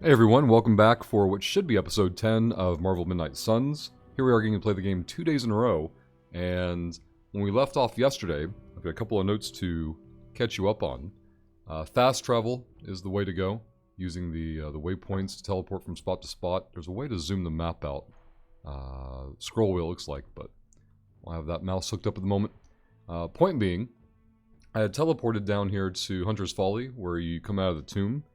Hey everyone, welcome back for what should be episode 10 of Marvel Midnight Suns. Here we are going to play the game 2 days in a row, and when we left off yesterday, I've got a couple of notes to catch you up on. Fast travel is the way to go, using the waypoints to teleport from spot to spot. There's a way to zoom the map out. Scroll wheel looks like, but I'll have that mouse hooked up at the moment. Point being, I had teleported down here to Hunter's Folly, where you come out of the tomb,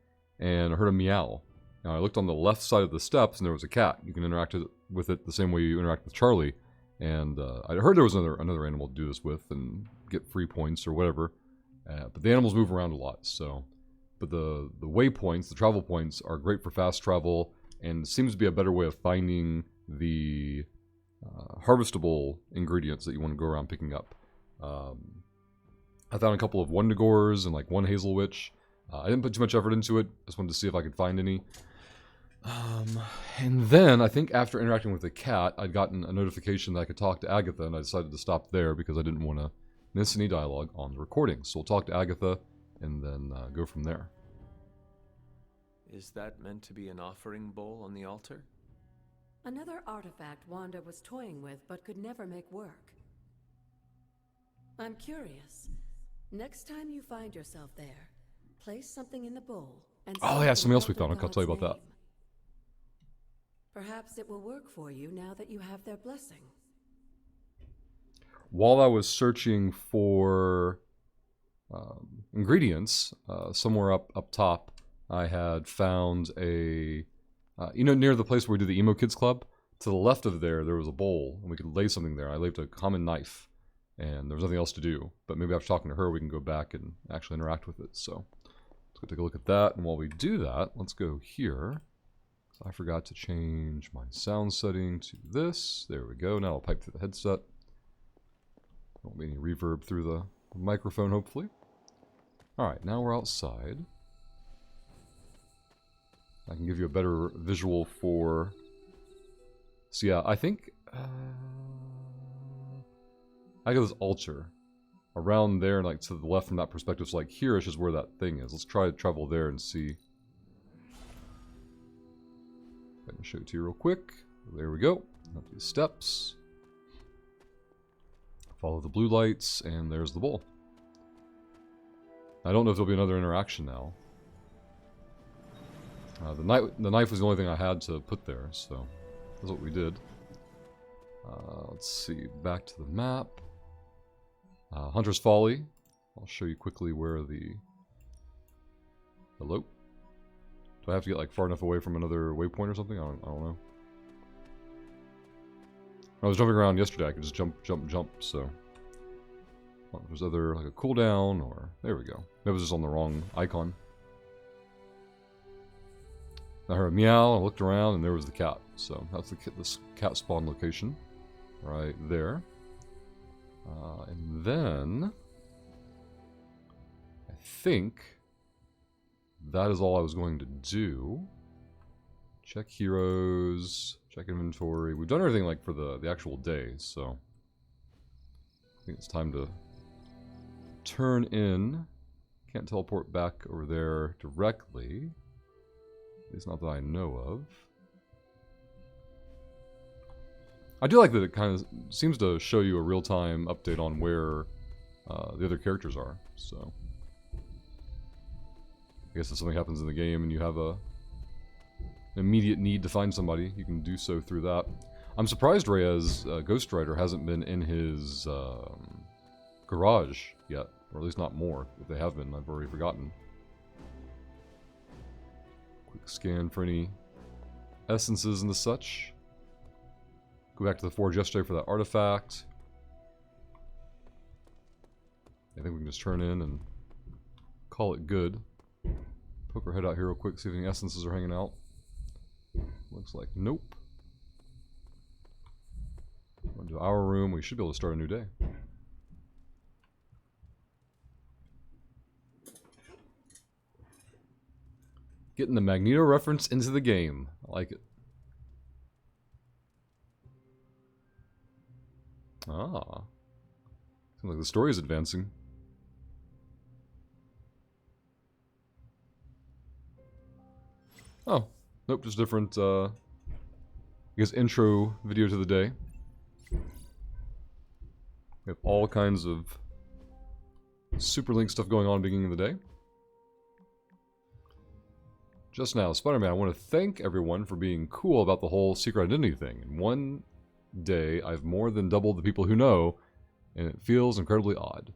and I heard a meow. Now I looked on the left side of the steps and there was a cat. You can interact with it the same way you interact with Charlie. And I heard there was another animal to do this with and get free points or whatever. But the animals move around a lot, so. But the waypoints, the travel points, are great for fast travel and seems to be a better way of finding the harvestable ingredients that you want to go around picking up. I found a couple of Wundagors and like one Hazel Witch. I didn't put too much effort into it. Just wanted to see if I could find any. And then, I think after interacting with the cat, I'd gotten a notification that I could talk to Agatha, and I decided to stop there because I didn't want to miss any dialogue on the recording. So we'll talk to Agatha, and then go from there. Is that meant to be an offering bowl on the altar? Another artifact Wanda was toying with but could never make work. I'm curious. Next time you find yourself there, place something in the bowl and Oh yeah, something else we found. I'll tell you about that. Perhaps it will work for you now that you have their blessing. While I was searching for ingredients, somewhere up top, I had found a, near the place where we do the Emo Kids Club, to the left of there was a bowl, and we could lay something there. I laid a common knife, and there was nothing else to do. But maybe after talking to her, we can go back and actually interact with it. So let's go take a look at that. And while we do that, let's go here. I forgot to change my sound setting to this. There we go. Now I'll pipe through the headset. Won't be any reverb through the microphone, hopefully. Alright, now we're outside. I can give you a better visual for... So yeah, I think... I got this altar. Around there, and like to the left from that perspective, so like here is just where that thing is. Let's try to travel there and see... I'm going to show it to you real quick. There we go. Up these steps. Follow the blue lights, and there's the bowl. I don't know if there'll be another interaction now. The knife was the only thing I had to put there, so that's what we did. Let's see, back to the map. Hunter's Folly. I'll show you quickly where the... Hello? Do I have to get like far enough away from another waypoint or something? I don't know. When I was jumping around yesterday, I could just jump, so... Well, there's other, like a cooldown, or... There we go. Maybe it was just on the wrong icon. I heard a meow, I looked around, and there was the cat. So, that's this cat spawn location. Right there. And then... I think... that is all I was going to do. Check heroes, check inventory. We've done everything like for the actual day, so I think it's time to turn in. Can't teleport back over there directly. At least not that I know of. I do like that it kind of seems to show you a real-time update on where the other characters are, so... I guess if something happens in the game and you have an immediate need to find somebody, you can do so through that. I'm surprised Reyes Ghost Rider hasn't been in his garage yet, or at least not more. If they have been, I've already forgotten. Quick scan for any essences and the such. Go back to the forge yesterday for that artifact. I think we can just turn in and call it good. Poke our head out here real quick, see if any essences are hanging out. Looks like nope. Go into our room, we should be able to start a new day. Getting the Magneto reference into the game. I like it. Ah. Seems like the story is advancing. Oh, nope, just different, I guess, intro video to the day. We have all kinds of Super Link stuff going on at the beginning of the day. Just now, Spider-Man, I want to thank everyone for being cool about the whole secret identity thing. In one day, I've more than doubled the people who know, and it feels incredibly odd.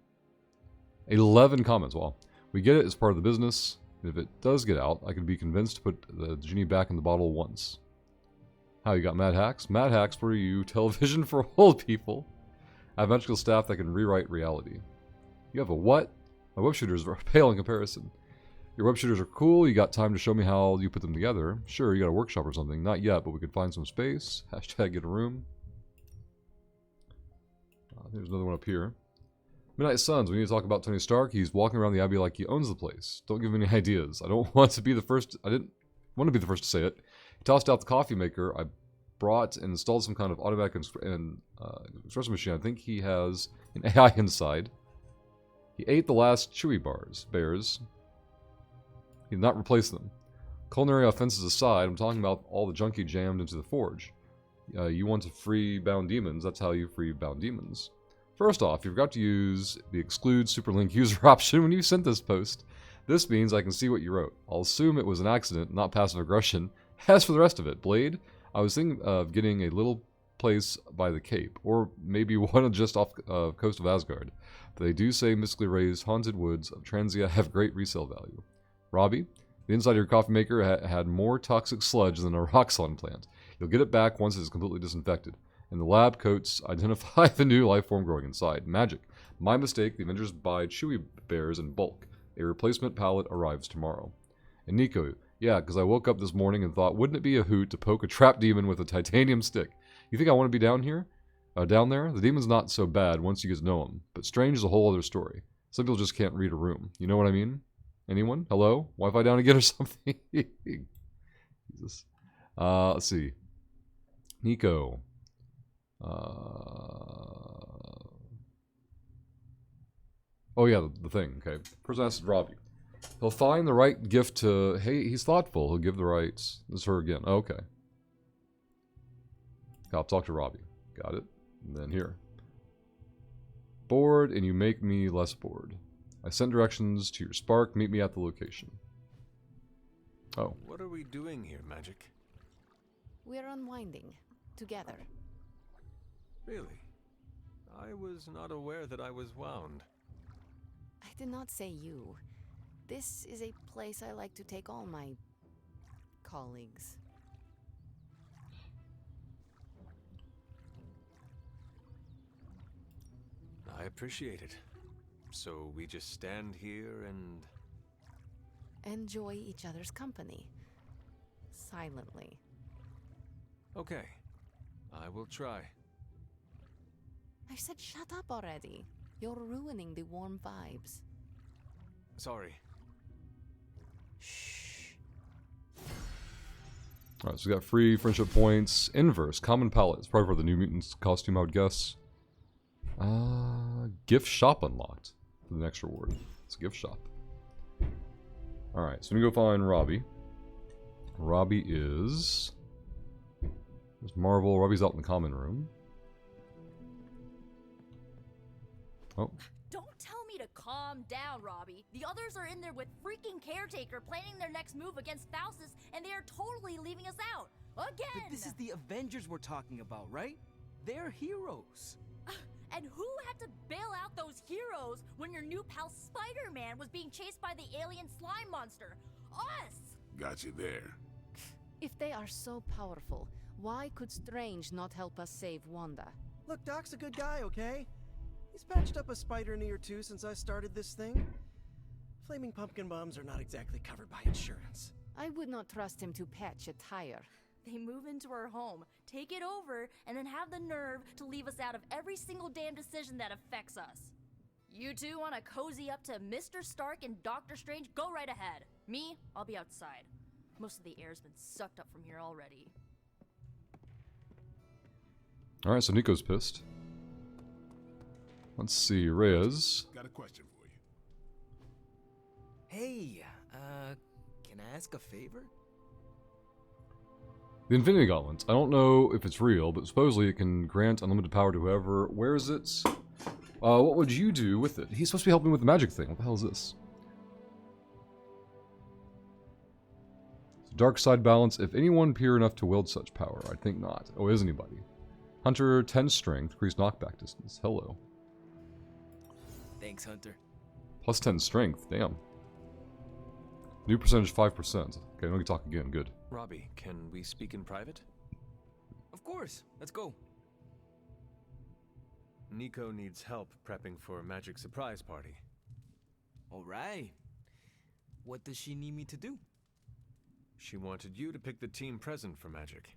11 comments. Well, we get it as part of the business. If it does get out, I could be convinced to put the genie back in the bottle once. How, you got Mad Hacks? Mad Hacks for you, television for old people. I have magical staff that can rewrite reality. You have a what? My web shooters are pale in comparison. Your web shooters are cool. You got time to show me how you put them together. Sure, you got a workshop or something. Not yet, but we could find some space. Hashtag get a room. There's another one up here. Midnight Suns, we need to talk about Tony Stark. He's walking around the Abbey like he owns the place. Don't give me any ideas. I don't want to be the first. I didn't want to be the first to say it. He tossed out the coffee maker. I brought and installed some kind of automatic espresso machine. I think he has an AI inside. He ate the last Chewy bears. He did not replace them. Culinary offenses aside, I'm talking about all the junk he jammed into the forge. You want to free bound demons. That's how you free bound demons. First off, you forgot to use the exclude Superlink user option when you sent this post. This means I can see what you wrote. I'll assume it was an accident, not passive aggression. As for the rest of it, Blade, I was thinking of getting a little place by the Cape, or maybe one just off the coast of Asgard. But they do say mystically raised haunted woods of Transia have great resale value. Robbie, the inside of your coffee maker had more toxic sludge than a Roxxon plant. You'll get it back once it is completely disinfected. And the lab coats identify the new life form growing inside. Magic. My mistake, the Avengers buy Chewy bears in bulk. A replacement pallet arrives tomorrow. And Nico, yeah, because I woke up this morning and thought, wouldn't it be a hoot to poke a trap demon with a titanium stick? You think I want to be down here? Down there? The demon's not so bad once you get to know him. But strange is a whole other story. Some people just can't read a room. You know what I mean? Anyone? Hello? Wi-Fi down again or something? Jesus. Let's see. Nico. Oh yeah, the thing. Okay. Person asked Robbie. He'll find the right gift to... Hey, he's thoughtful. He'll give the right... This is her again. Okay. I'll talk to Robbie. Got it. And then here. Bored, and you make me less bored. I sent directions to your spark. Meet me at the location. Oh. What are we doing here, Magic? We're unwinding. Together. Really? I was not aware that I was wound. I did not say you. This is a place I like to take all my... colleagues. I appreciate it. So we just stand here and... Enjoy each other's company. Silently. Okay. I will try. I said shut up already. You're ruining the warm vibes. Sorry. Shh. Alright, so we got free friendship points. Inverse, common palette. It's probably for the New Mutants costume, I would guess. Gift shop unlocked for the next reward. It's a gift shop. Alright, so we go find Robbie. Robbie is... There's Marvel. Robbie's out in the common room. Oh. Don't tell me to calm down, Robbie. The others are in there with freaking Caretaker planning their next move against Faustus, and they are totally leaving us out. Again! But this is the Avengers we're talking about, right? They're heroes. And who had to bail out those heroes when your new pal Spider-Man was being chased by the alien slime monster? Us! Got you there. If they are so powerful, why could Strange not help us save Wanda? Look, Doc's a good guy, okay? He's patched up a spider knee or two since I started this thing. Flaming pumpkin bombs are not exactly covered by insurance. I would not trust him to patch a tire. They move into our home, take it over, and then have the nerve to leave us out of every single damn decision that affects us. You two want to cozy up to Mr. Stark and Doctor Strange? Go right ahead. Me, I'll be outside. Most of the air's been sucked up from here already. Alright, so Nico's pissed. Let's see, Reyes. Got a question for you. Hey, can I ask a favor? The Infinity Gauntlet. I don't know if it's real, but supposedly it can grant unlimited power to whoever wears it. What would you do with it? He's supposed to be helping with the magic thing. What the hell is this? Dark side balance. If anyone pure enough to wield such power, I think not. Oh, is anybody? Hunter 10 strength, increased knockback distance. Hello. Thanks, Hunter. Plus 10 strength. Damn. New percentage 5%. Okay, we can talk again. Good. Robbie, can we speak in private? Of course. Let's go. Nico needs help prepping for a magic surprise party. All right. What does she need me to do? She wanted you to pick the team present for magic.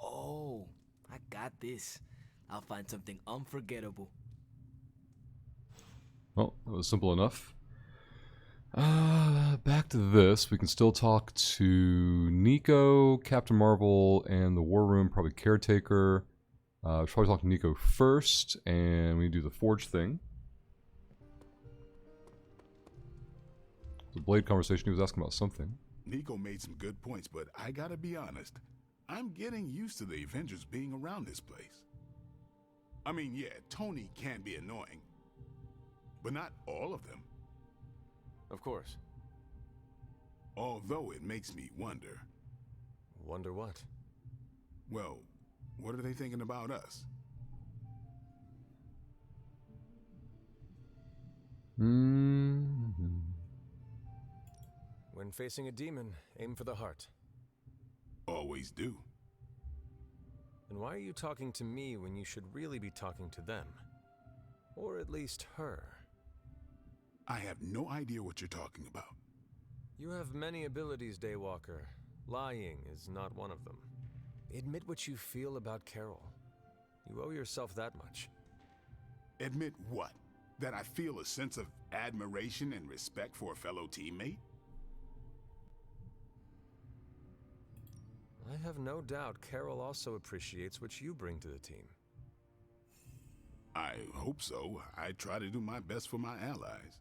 Oh, I got this. I'll find something unforgettable. Well, that was simple enough. Back to this. We can still talk to Nico, Captain Marvel, and the War Room, probably Caretaker. Should probably talk to Nico first, and we do the Forge thing. The Blade conversation, he was asking about something. Nico made some good points, but I gotta be honest. I'm getting used to the Avengers being around this place. I mean, yeah, Tony can be annoying, but not all of them. Of course. Although it makes me wonder. Wonder what? Well, what are they thinking about us? Mm-hmm. When facing a demon, aim for the heart. Always do. And why are you talking to me when you should really be talking to them? Or at least her? I have no idea what you're talking about. You have many abilities, Daywalker. Lying is not one of them. Admit what you feel about Carol. You owe yourself that much. Admit what? That I feel a sense of admiration and respect for a fellow teammate? I have no doubt Carol also appreciates what you bring to the team. I hope so. I try to do my best for my allies.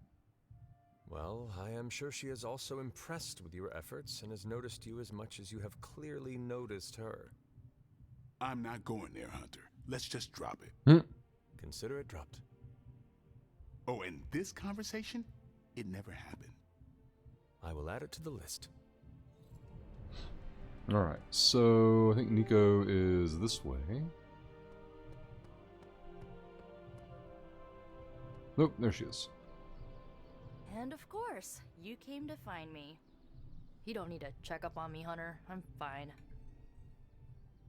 Well, I am sure she is also impressed with your efforts and has noticed you as much as you have clearly noticed her. I'm not going there, Hunter. Let's just drop it. Consider it dropped. Oh, and this conversation? It never happened. I will add it to the list. Alright, so I think Nico is this way. Nope, there she is. And of course, you came to find me. You don't need to check up on me, Hunter. I'm fine.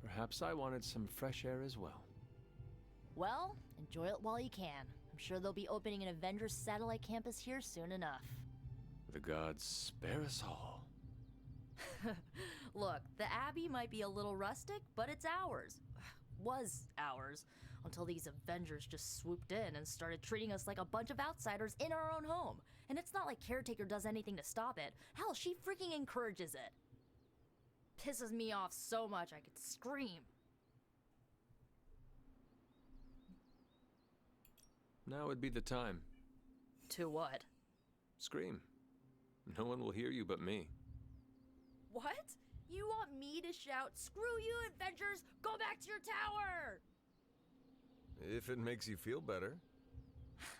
Perhaps I wanted some fresh air as well. Well, enjoy it while you can. I'm sure they'll be opening an Avengers satellite campus here soon enough. The gods spare us all. Look, the Abbey might be a little rustic, but it's ours. Was ours. Until these Avengers just swooped in and started treating us like a bunch of outsiders in our own home. And it's not like Caretaker does anything to stop it. Hell, she freaking encourages it. Pisses me off so much I could scream. Now would be the time. To what? Scream. No one will hear you but me. What? You want me to shout, "Screw you, Avengers! Go back to your tower!" If it makes you feel better.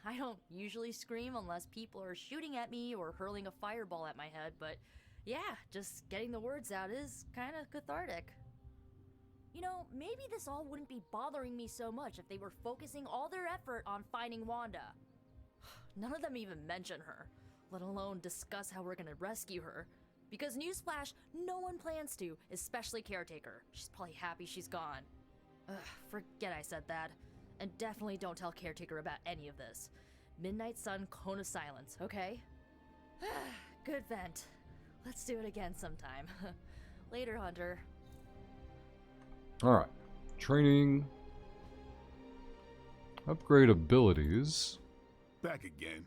I don't usually scream unless people are shooting at me or hurling a fireball at my head, but yeah, just getting the words out is kind of cathartic. You know, maybe this all wouldn't be bothering me so much if they were focusing all their effort on finding Wanda. None of them even mention her, let alone discuss how we're gonna rescue her. Because newsflash, no one plans to, especially Caretaker. She's probably happy she's gone. Ugh, forget I said that. And definitely don't tell Caretaker about any of this. Midnight Sun, Cone of Silence, okay? Good vent. Let's do it again sometime. Later, Hunter. Alright. Training. Upgrade abilities. Back again.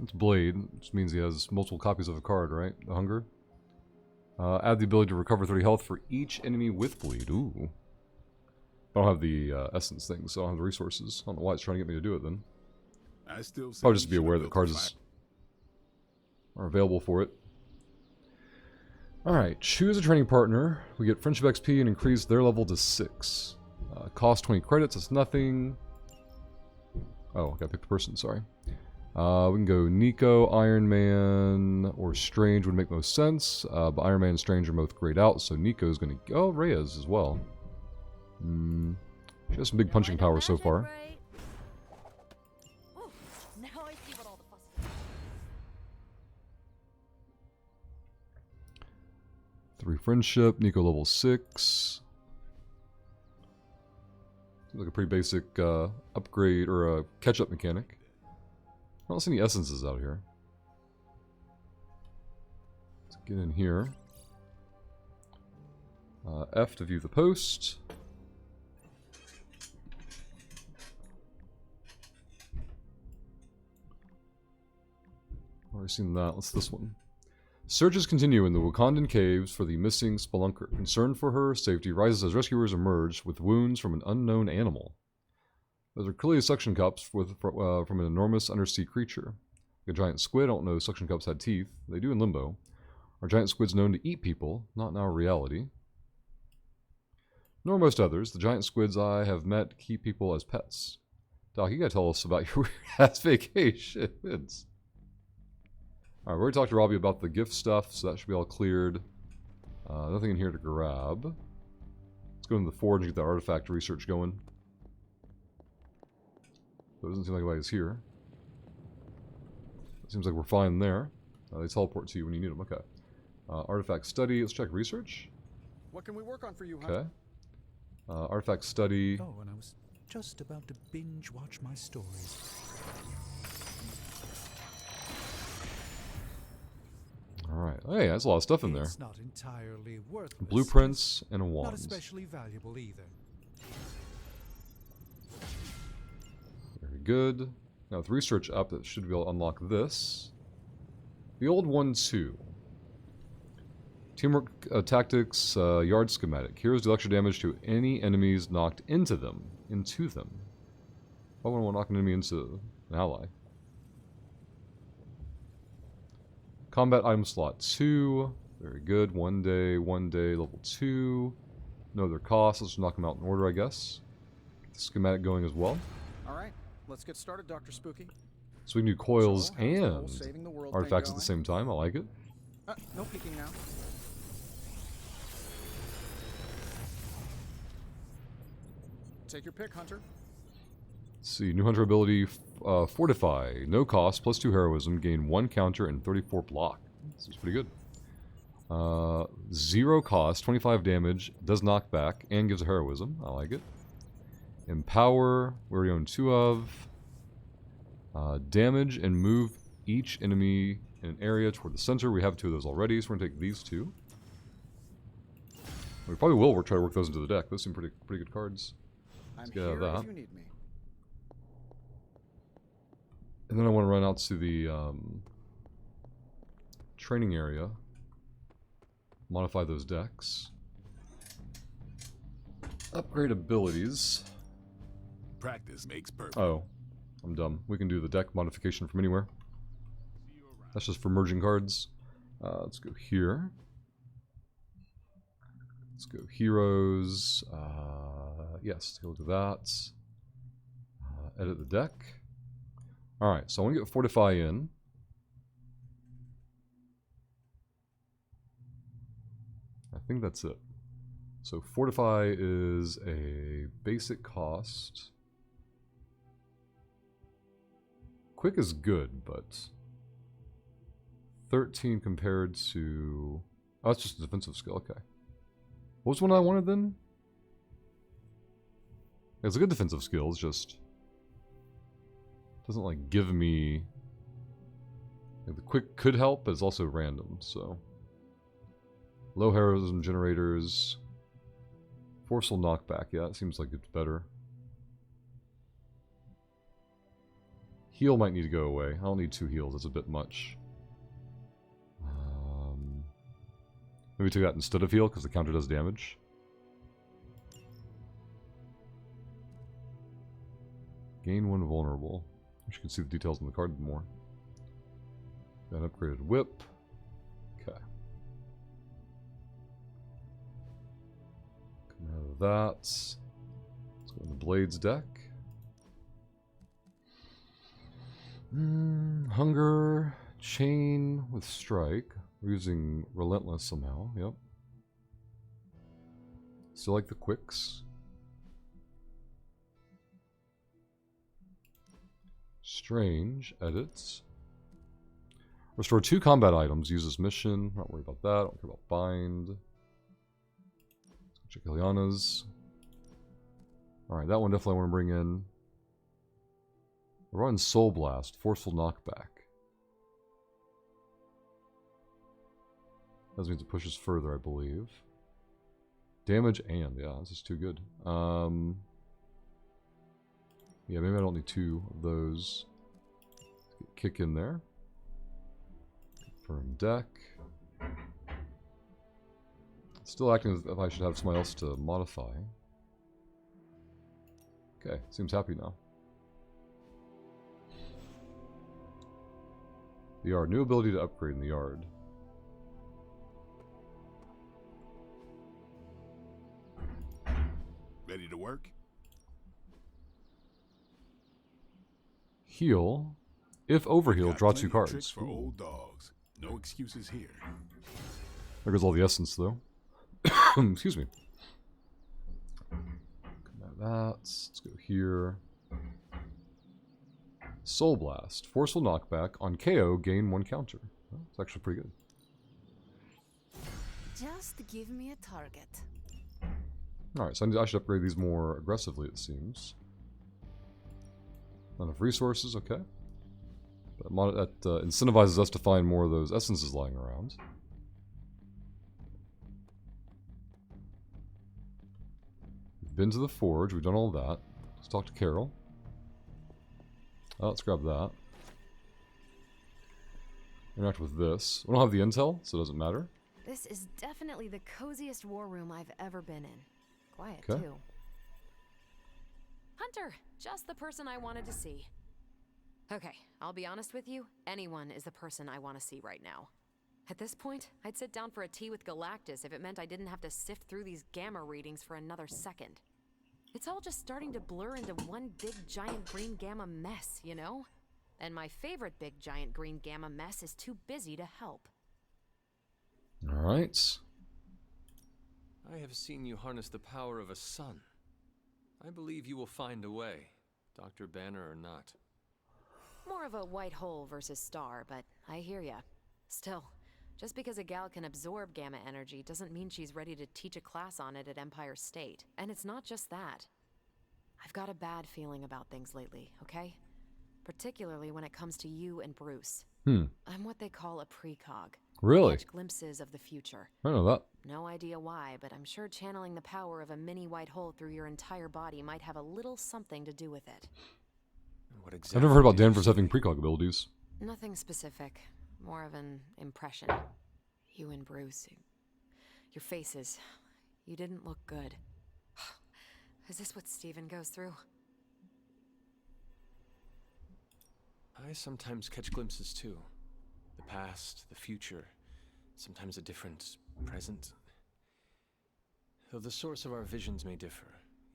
It's Blade, which means he has multiple copies of a card, right? The Hunger. Add the ability to recover 30 health for each enemy with Bleed. Ooh. I don't have the essence thing, so I don't have the resources. I don't know why it's trying to get me to do it then. I still say Probably just to you be should've aware that built a cards are available for it. Alright, choose a training partner. We get friendship XP and increase their level to 6. Cost 20 credits, that's nothing. Oh, I gotta pick the person, sorry. We can go Nico, Iron Man, or Strange would make most sense. But Iron Man and Strange are both grayed out, so Nico's gonna go. Oh, Reyes as well. She has some big punching power so far. Right? Ooh, now I see what all the fuss is about. 3 friendship, Nico level 6. Seems like a pretty basic upgrade or a catch-up mechanic. I don't see any essences out here. Let's get in here. F to view the post. Already seen that. What's this one? Searches continue in the Wakandan caves for the missing spelunker. Concern for her safety rises as rescuers emerge with wounds from an unknown animal. Those are clearly suction cups from an enormous undersea creature. Like a giant squid, I don't know suction cups had teeth. They do in Limbo. Are giant squids known to eat people? Not in our reality. Nor most others. The giant squids I have met keep people as pets. Doc, you gotta tell us about your weird-ass vacations. Alright, we already talked to Robbie about the gift stuff, so that should be all cleared. Nothing in here to grab. Let's go into the forge and get the artifact research going. It doesn't seem like anybody's here. It seems like we're fine there. They teleport to you when you need them. Okay. Artifact study. Let's check research. What can we work on for you, huh? Okay. Artifact study. Oh, and I was just about to binge watch my stories. Alright. Hey, that's a lot of stuff in there. It's not entirely worthless. Blueprints and a wand. Not especially valuable either. Very good. Now with research up, that should be able to unlock this. The old one too. Teamwork tactics, yard schematic. Heroes do extra damage to any enemies knocked into them. Why would I want to knock an enemy into an ally? Combat item slot 2. Very good. One day, level 2. No other cost. Let's just knock them out in order, I guess. Get the schematic going as well. Alright, let's get started, Dr. Spooky. So we can do coils So, how's the whole and saving the world artifacts thing at the same time. I like it. No peeking now. Take your pick, Hunter. Let's see. New Hunter ability, Fortify. No cost, plus 2 heroism. Gain 1 counter and 34 block. This is pretty good. 0 cost, 25 damage. Does knock back and gives a heroism. I like it. Empower. We already own 2 of. Damage and move each enemy in an area toward the center. We have 2 of those already, so we're going to take these 2. We probably will try to work those into the deck. Those seem pretty good cards. I'm get out of here that. if you need me. And then I want to run out to the training area. Modify those decks. Upgrade abilities. Practice makes perfect. Oh, I'm dumb. We can do the deck modification from anywhere. That's just for merging cards. Let's go here. Let's go heroes. Yes, go to that. Edit the deck. Alright, so I want to get Fortify in. I think that's it. So Fortify is a basic cost. Quick is good, but 13 compared to... Oh, that's just a defensive skill, okay. What was the one I wanted then? It's a good defensive skill, it's just... doesn't like give me... Like, the quick could help, but it's also random, so... Low heroism generators... Forceful knockback, yeah, it seems like it's better. Heal might need to go away. I don't need 2 heals, that's a bit much. Maybe take that instead of heal, because the counter does damage. Gain 1 vulnerable. Wish you could see the details on the card more. Got an upgraded whip. Okay. of that. Let's go in the Blades deck. Hunger, Chain with Strike. We're using Relentless somehow, yep. Still like the Quicks. Strange, edits. Restore 2 combat items, use this mission. Not worried about that, don't care about Bind. Check Ileana's. Alright, that one definitely I want to bring in. We're running Soul Blast, Forceful Knockback. That means it pushes further, I believe. Damage and, yeah, this is too good. Yeah, maybe I don't need 2 of those. Kick in there. Confirm deck. Still acting as if I should have somebody else to modify. Okay, seems happy now. The yard. New ability to upgrade in the yard. Ready to work? Heal. If overheal, draw 2 cards. Tricks for old dogs. No excuses here. There goes all the essence, though. Excuse me. Let's go here. Soul Blast. Forceful Knockback. On KO, gain 1 counter. Well, it's actually pretty good. Just give me a target. Alright, so I should upgrade these more aggressively, it seems. Not enough resources, okay. But that incentivizes us to find more of those essences lying around. We've been to the forge, we've done all that. Let's talk to Carol. Let's grab that. Interact with this. We don't have the intel, so it doesn't matter. This is definitely the coziest war room I've ever been in. Quiet, Okay. too. Hunter, just the person I wanted to see. Okay, I'll be honest with you, anyone is the person I want to see right now. At this point, I'd sit down for a tea with Galactus if it meant I didn't have to sift through these gamma readings for another second. It's all just starting to blur into one big giant green gamma mess, you know? And my favorite big giant green gamma mess is too busy to help. Alright. I have seen you harness the power of a sun. I believe you will find a way, Dr. Banner or not. More of a white hole versus star, but I hear ya. Still, just because a gal can absorb gamma energy doesn't mean she's ready to teach a class on it at Empire State. And it's not just that. I've got a bad feeling about things lately, okay? Particularly when it comes to you and Bruce. I'm what they call a precog. Really? Catch glimpses of the future. I know that. No idea why, but I'm sure channeling the power of a mini white hole through your entire body might have a little something to do with it. What exactly I've never heard about did you Danvers say? having precog abilities. Nothing specific. More of an impression. You and Bruce. Your faces. You didn't look good. Is this what Steven goes through? I sometimes catch glimpses too. The past, the future, sometimes a different present. Though the source of our visions may differ,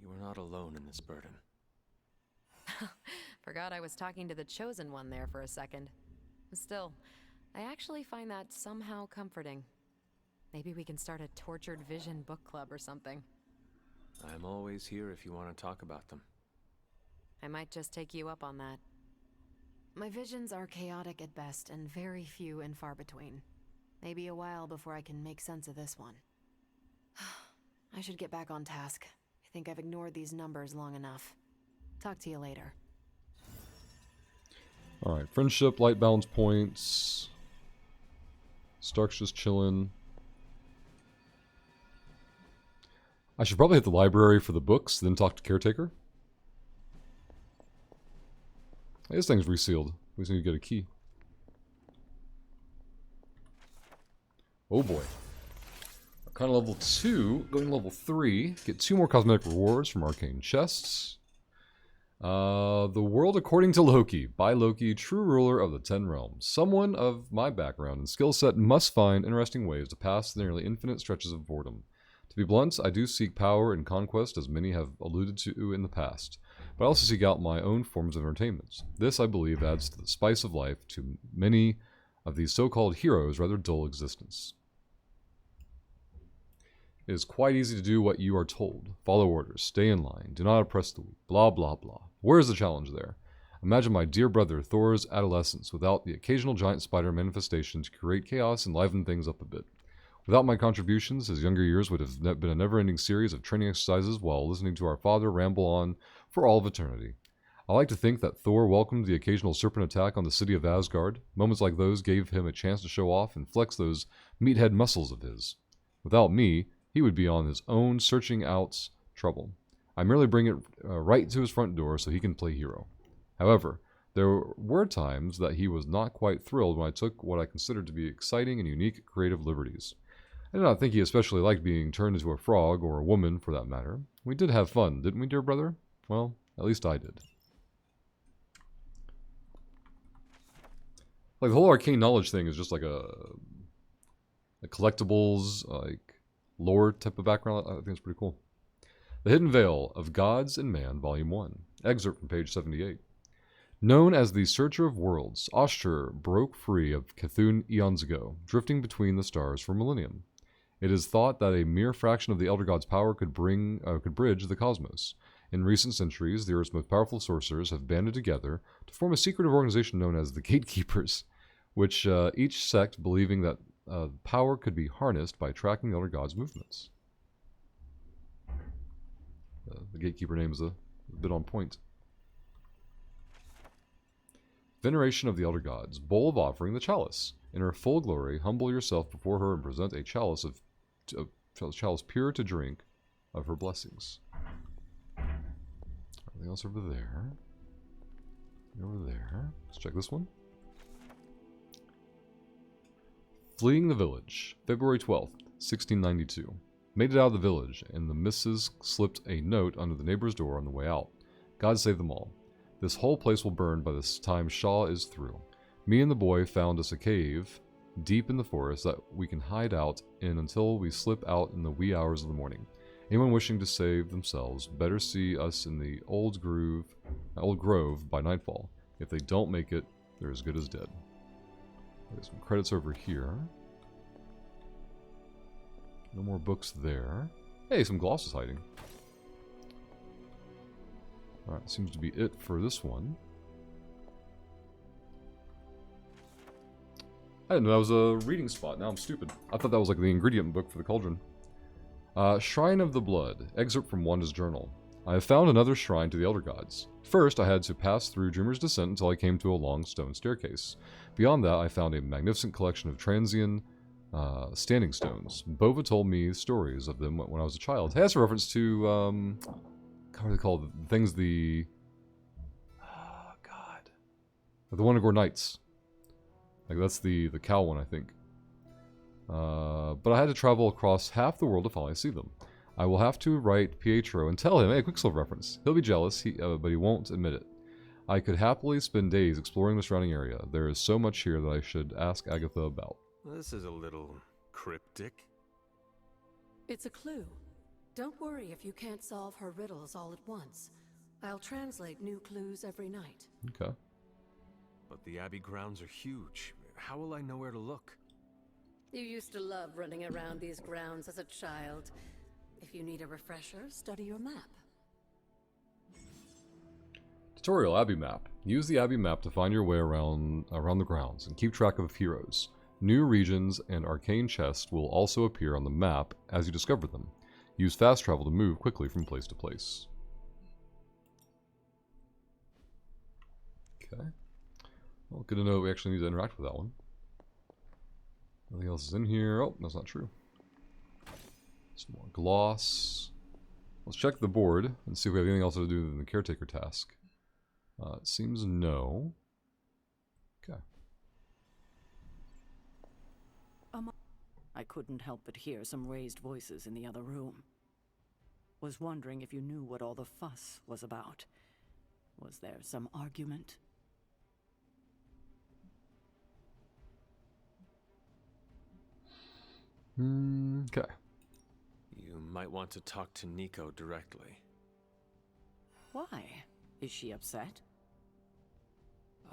you are not alone in this burden. Forgot I was talking to the Chosen One there for a second. Still, I actually find that somehow comforting. Maybe we can start a Tortured Vision book club or something. I'm always here if you want to talk about them. I might just take you up on that. My visions are chaotic at best and very few and far between. Maybe a while before I can make sense of this one. I should get back on task. I think I've ignored these numbers long enough. Talk to you later. Alright, friendship, light balance points. Stark's just chilling. I should probably hit the library for the books, then talk to Caretaker. Hey, this thing's resealed. We just need to get a key. Oh boy. Arcana level 2, going to level 3. Get 2 more cosmetic rewards from arcane chests. The World According to Loki. By Loki, true ruler of the 10 realms. Someone of my background and skill set must find interesting ways to pass the nearly infinite stretches of boredom. To be blunt, I do seek power and conquest, as many have alluded to in the past, but I also seek out my own forms of entertainment. This, I believe, adds to the spice of life to many of these so-called heroes' rather dull existence. It is quite easy to do what you are told. Follow orders, stay in line, do not oppress the weak, blah blah blah. Where is the challenge there? Imagine my dear brother Thor's adolescence without the occasional giant spider manifestation to create chaos and liven things up a bit. Without my contributions, his younger years would have been a never-ending series of training exercises while listening to our father ramble on for all of eternity. I like to think that Thor welcomed the occasional serpent attack on the city of Asgard. Moments like those gave him a chance to show off and flex those meathead muscles of his. Without me, he would be on his own searching out trouble. I merely bring it right to his front door so he can play hero. However, there were times that he was not quite thrilled when I took what I considered to be exciting and unique creative liberties. I did not think he especially liked being turned into a frog, or a woman for that matter. We did have fun, didn't we, dear brother? Well, at least I did. Like, the whole arcane knowledge thing is just like a collectibles, like, lore type of background. I think it's pretty cool. The Hidden Veil of Gods and Man, Volume 1. Excerpt from page 78. Known as the Searcher of Worlds, Oshtur broke free of Cthulhu eons ago, drifting between the stars for millennium. It is thought that a mere fraction of the Elder God's power could bridge the cosmos. In recent centuries, the Earth's most powerful sorcerers have banded together to form a secretive organization known as the Gatekeepers, which each sect believing that power could be harnessed by tracking the Elder God's movements. The Gatekeeper name is a bit on point. Veneration of the Elder Gods. Bowl of Offering, the Chalice. In her full glory, humble yourself before her and present a chalice chalice pure to drink of her blessings. Anything else over there? Over there. Let's check this one. Fleeing the village. February 12th, 1692. Made it out of the village, and the missus slipped a note under the neighbor's door on the way out. God save them all. This whole place will burn by the time Shaw is through. Me and the boy found us a cave deep in the forest that we can hide out in until we slip out in the wee hours of the morning. Anyone wishing to save themselves better see us in the old grove by nightfall. If they don't make it, they're as good as dead. There's some credits over here. No more books there. Hey, some glosses hiding. Alright, seems to be it for this one. I didn't know that was a reading spot. Now I'm stupid. I thought that was like the ingredient book for the cauldron. Shrine of the Blood. Excerpt from Wanda's journal. I have found another shrine to the Elder Gods. First, I had to pass through Dreamer's Descent until I came to a long stone staircase. Beyond that, I found a magnificent collection of Transian standing stones. Bova told me stories of them when I was a child. Hey, that's a reference to, what are they called? The things the... Oh, God. The Wundagore Knights. Like, that's the cow one, I think. But I had to travel across half the world to finally see them. I will have to write Pietro and tell him, hey, Quicksilver reference. He'll be jealous, but he won't admit it. I could happily spend days exploring the surrounding area. There is so much here that I should ask Agatha about. This is a little cryptic. It's a clue. Don't worry if you can't solve her riddles all at once. I'll translate new clues every night. Okay. But the Abbey grounds are huge. How will I know where to look? You used to love running around these grounds as a child. If you need a refresher, study your map. Tutorial Abbey Map. Use the Abbey Map to find your way around the grounds and keep track of heroes. New regions and arcane chests will also appear on the map as you discover them. Use fast travel to move quickly from place to place. Okay. Well, good to know we actually need to interact with that one. Nothing else is in here. Oh, that's not true. Some more gloss. Let's check the board and see if we have anything else to do than the caretaker task. It seems no. Okay. I couldn't help but hear some raised voices in the other room. Was wondering if you knew what all the fuss was about. Was there some argument? Okay. You might want to talk to Nico directly. Why? Is she upset?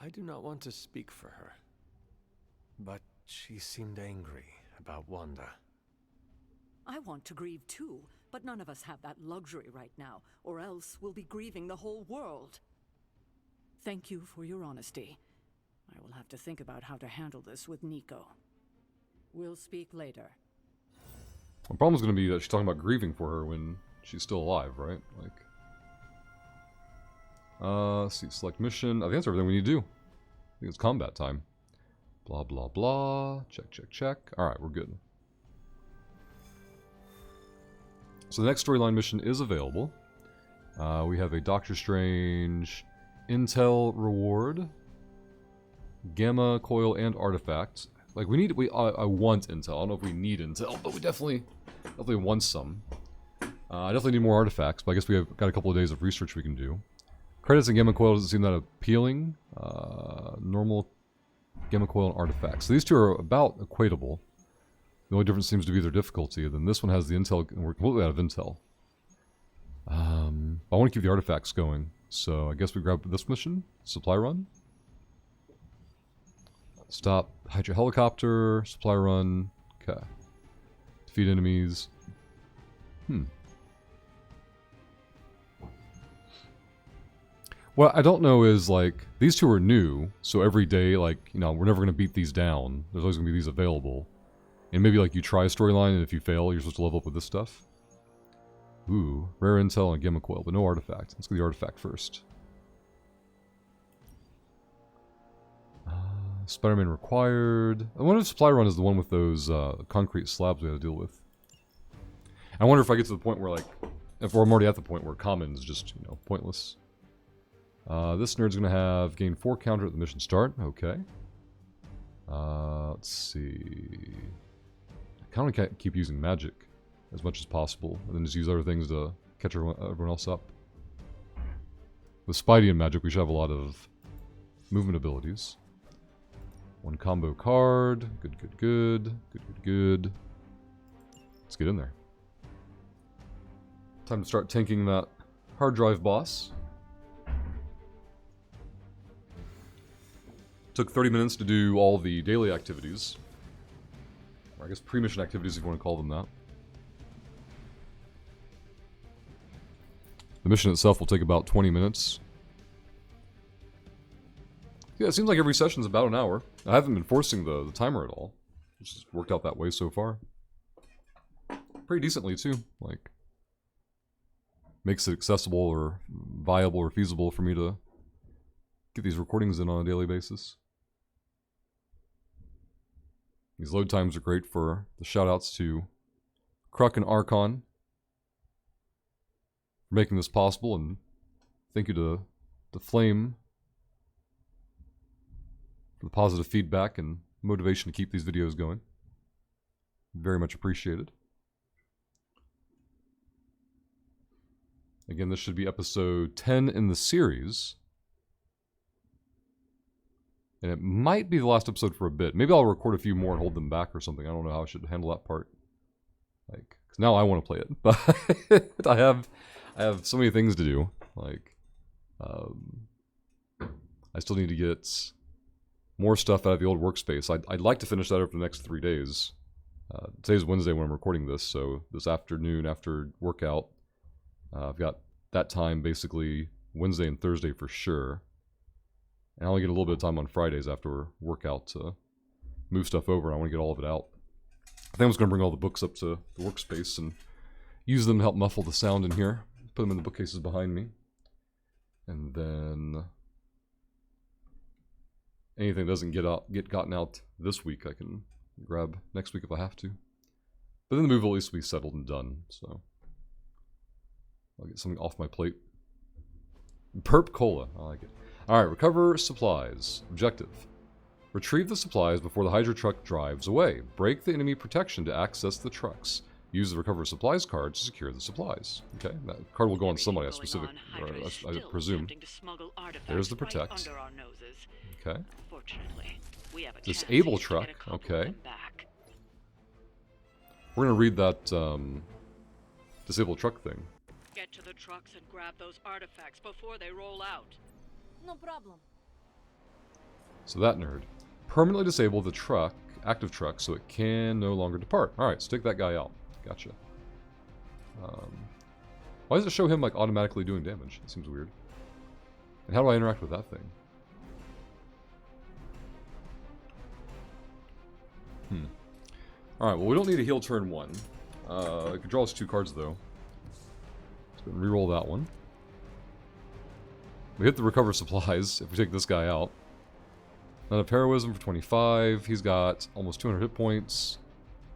I do not want to speak for her, but she seemed angry about Wanda. I want to grieve too, but none of us have that luxury right now, or else we'll be grieving the whole world. Thank you for your honesty. I will have to think about how to handle this with Nico. We'll speak later. The problem is going to be that she's talking about grieving for her when she's still alive, right? Like, let's see, select mission. I think that's everything we need to do. I think it's combat time. Blah, blah, blah. Check, check, check. Alright, we're good. So the next storyline mission is available. We have a Doctor Strange Intel reward, Gamma, Coil, and Artifact. Like, I want Intel. I don't know if we need Intel, but we definitely want some. I definitely need more artifacts, but I guess we have got a couple of days of research we can do. Credits and Gamma Coil doesn't seem that appealing. Normal, Gamma Coil, and Artifacts. So these two are about equatable. The only difference seems to be their difficulty. And then this one has the Intel, and we're completely out of Intel. I want to keep the artifacts going. So I guess we grab this mission. Supply run. Stop Hydra helicopter. Supply run. Okay. Defeat enemies. What I don't know is, like, these two are new, so every day, like, you know, we're never going to beat these down. There's always going to be these available. And maybe, like, you try a storyline, and if you fail, you're supposed to level up with this stuff. Ooh, rare intel and Gamma Coil, but no artifact. Let's get the artifact first. Spider-Man required. I wonder if supply run is the one with those concrete slabs we had to deal with. I wonder if I get to the point where, like, if I'm already at the point where common is just, you know, pointless. This nerd's gonna have gain 4 counter at the mission start. Okay. Let's see. I kind of keep using magic as much as possible, and then just use other things to catch everyone else up. With Spidey and magic, we should have a lot of movement abilities. 1 combo card. Good, good, good. Good, good, good. Let's get in there. Time to start tanking that hard drive boss. Took 30 minutes to do all the daily activities. Or I guess pre-mission activities if you want to call them that. The mission itself will take about 20 minutes. Yeah, it seems like every session's about an hour. I haven't been forcing the timer at all. It's just worked out that way so far. Pretty decently too. Like, makes it accessible or viable or feasible for me to get these recordings in on a daily basis. These load times are great for the shoutouts to Kruk and Archon for making this possible, and thank you to Flame for the positive feedback and motivation to keep these videos going. Very much appreciated. Again, this should be episode 10 in the series. And it might be the last episode for a bit. Maybe I'll record a few more and hold them back or something. I don't know how I should handle that part. Like, 'cause now I want to play it, but I have so many things to do. Like, I still need to get more stuff out of the old workspace. I'd like to finish that over the next 3 days. Today's Wednesday when I'm recording this, so this afternoon after workout, I've got that time basically Wednesday and Thursday for sure. And I only get a little bit of time on Fridays after workout to move stuff over, and I want to get all of it out. I think I'm just going to bring all the books up to the workspace and use them to help muffle the sound in here. Put them in the bookcases behind me. And then anything that doesn't get gotten out this week, I can grab next week if I have to. But then the move will at least be settled and done, so I'll get something off my plate. Perp Cola, I like it. Alright, recover supplies. Objective. Retrieve the supplies before the Hydra truck drives away. Break the enemy protection to access the trucks. Use the recover supplies card to secure the supplies. Okay, that card will go on somebody, specific, or I presume. There's the protect. Okay. Disable truck. Okay. We're gonna read that disabled truck thing. Get to the trucks and grab those artifacts before they roll out. No problem. So that nerd. Permanently disable the truck, active truck, so it can no longer depart. Alright, so take that guy out. Gotcha. Why does it show him like automatically doing damage? It seems weird. And how do I interact with that thing? Alright, well we don't need a heal turn 1. I can draw us 2 cards though. Let's go and reroll that one. We hit the recover supplies if we take this guy out. None of heroism for 25. He's got almost 200 hit points.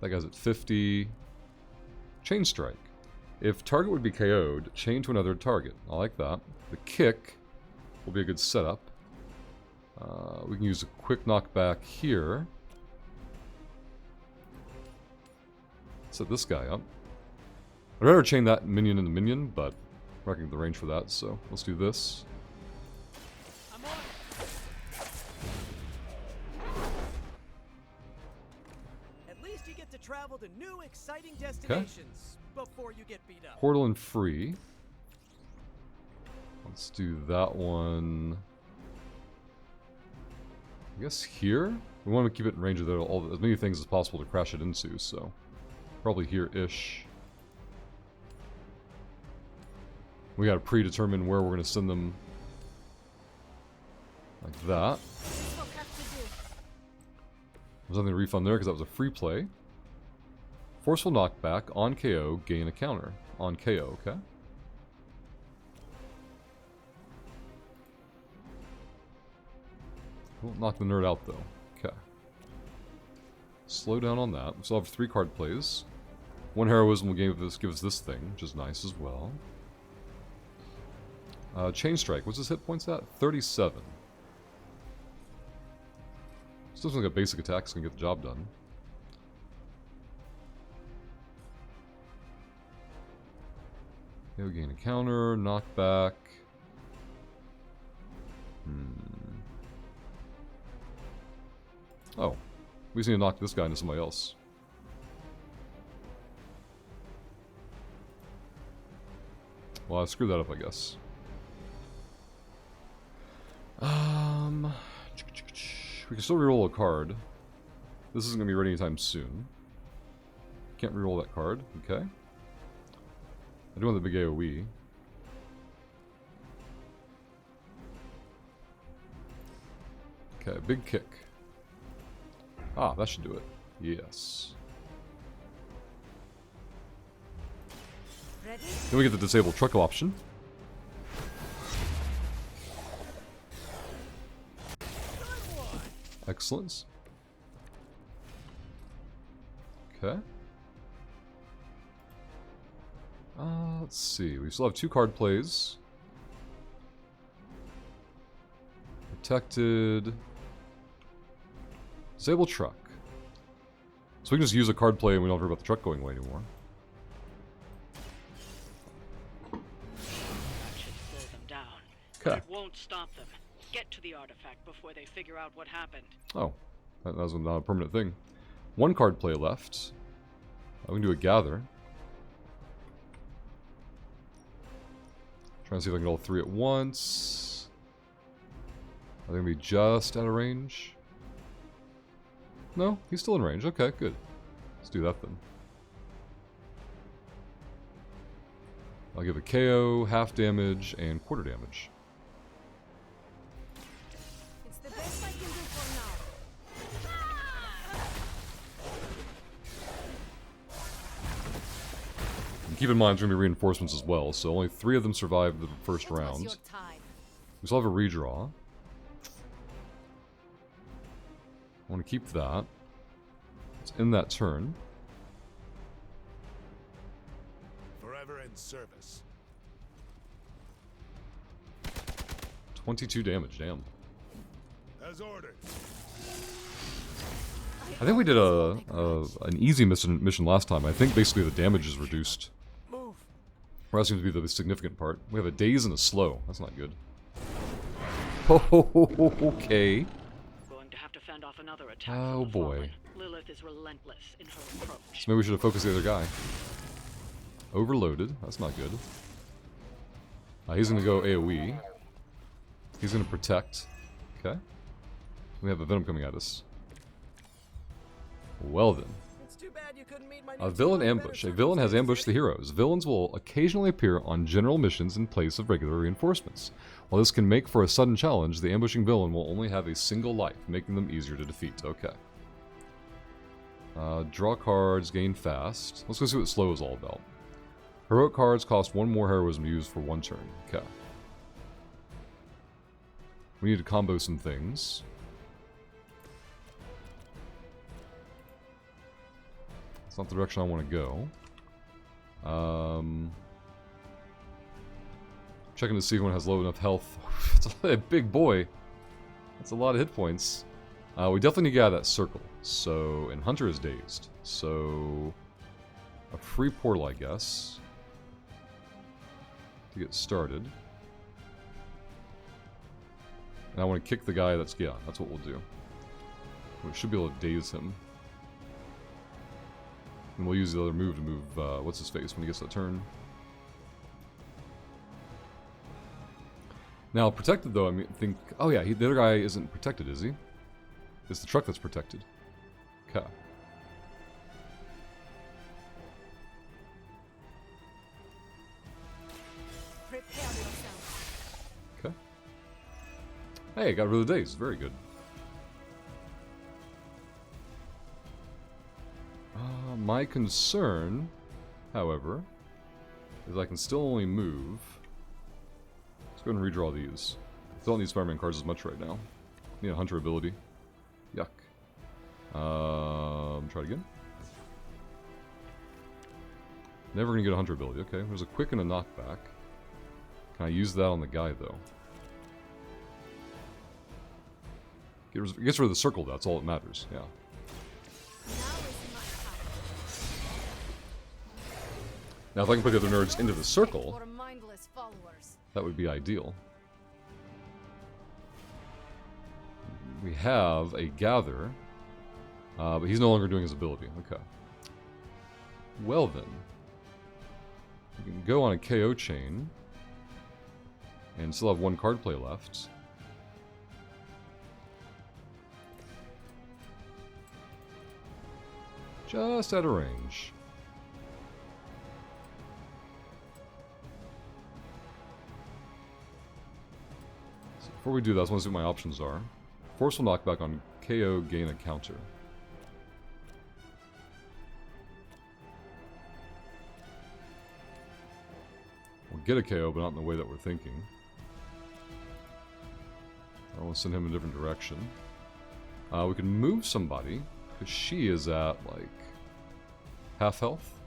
That guy's at 50. Chain strike. If target would be KO'd, chain to another target. I like that. The kick will be a good setup. We can use a quick knockback here. Set this guy up. I'd rather chain that minion into minion, but I'm not getting the range for that, so let's do this. At least you get to travel to new, exciting destinations before you get beat up. Portal and free. Let's do that one. I guess here? We want to keep it in range of as many things as possible to crash it into, so probably here-ish. We gotta predetermine where we're gonna send them. Like that. There's nothing to refund there because that was a free play. Forceful knockback on KO, gain a counter. On KO, okay? Won't knock the nerd out though. Okay. Slow down on that. We still have 3 card plays. 1 heroism will give us this thing, which is nice as well. Chain strike. What's his hit points at? 37. Still looks like a basic attack's gonna get the job done. He'll gain a counter, knockback. Oh. We just need to knock this guy into somebody else. Well, I screwed that up, I guess. We can still reroll a card. This isn't going to be ready anytime soon. Can't reroll that card. Okay. I do want the big AoE. Okay, big kick. Ah, that should do it. Yes. Ready? Then we get the disabled truck option. Excellent. Okay. Let's see. We still have 2 card plays. Protected. Disable truck. So we can just use a card play and we don't worry about the truck going away anymore. That should slow them down. Okay. It won't stop them. Get to the artifact before they figure out what happened. Oh, that was not a permanent thing. 1 card play left. We can do a gather. Trying to see if I can get all 3 at once. Are they gonna be just out of range? No, he's still in range. Okay, good. Let's do that then. I'll give a KO, half damage, and quarter damage. It's the best I can do for now. And keep in mind, there's going to be reinforcements as well, so only 3 of them survived the first It was round. your time. We still have a redraw. I want to keep that. It's in that turn. Forever in service. 22 damage, damn. As ordered. I think we did an easy mission last time. I think basically the damage is reduced. Move. Or that seems to be the significant part. We have a daze and a slow. That's not good. Okay. Going to have to fend off another attack. Oh from the boy. Fallen. Lilith is relentless in her approach. So maybe we should have focused the other guy. Overloaded. That's not good. He's going to go AoE. He's going to protect. Okay. We have a Venom coming at us. Well then. It's too bad you couldn't meet my A villain ambush. A villain has ambushed the heroes. Villains will occasionally appear on general missions in place of regular reinforcements. While this can make for a sudden challenge, the ambushing villain will only have a single life, making them easier to defeat. Okay. Draw cards, gain fast. Let's go see what slow is all about. Heroic cards cost 1 more heroism to use for 1 turn. Okay. We need to combo some things. It's not the direction I want to go. Checking to see if anyone has low enough health. It's a big boy. That's a lot of hit points. We definitely need to get out of that circle. So, and Hunter is dazed. So, a free portal, I guess, to get started. And I want to kick the guy that's, yeah, that's what we'll do. We should be able to daze him. And we'll use the other move to move, what's his face, when he gets that turn. Now, protected though, I mean, think, oh yeah, the other guy isn't protected, is he? It's the truck that's protected. Okay. Okay. Hey, got rid of the daze. Very good. My concern, however, is I can still only move. Let's go ahead and redraw these. I don't need Spider-Man cards as much right now. Need a Hunter ability. Yuck. Try it again. Never gonna get a Hunter ability. Okay, there's a quick and a knockback. Can I use that on the guy, though? Gets rid of the circle, that's all that matters, yeah. Now if I can put the other nerds into the circle, that would be ideal. We have a Gather, but he's no longer doing his ability. Okay. Well then, we can go on a KO chain, and still have 1 card play left. Just out of range. So before we do that, I just want to see what my options are. Forceful knockback on KO, gain a counter. We'll get a KO, but not in the way that we're thinking. I want to send him in a different direction. We can move somebody, because she is at, like, half health.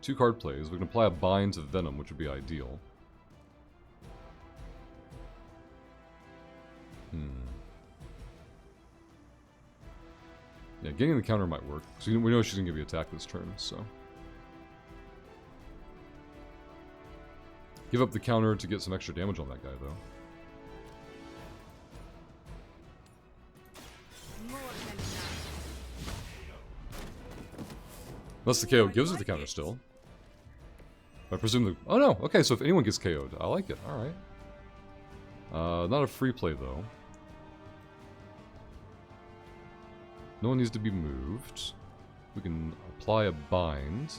2 card plays. We can apply a bind to Venom, which would be ideal. Yeah, getting the counter might work. So we know she's going to give you attack this turn, so. Give up the counter to get some extra damage on that guy, though. Unless the KO gives it the counter still. I presume the... Oh no! Okay, so if anyone gets KO'd, I like it. Alright. Not a free play, though. No one needs to be moved. We can apply a bind.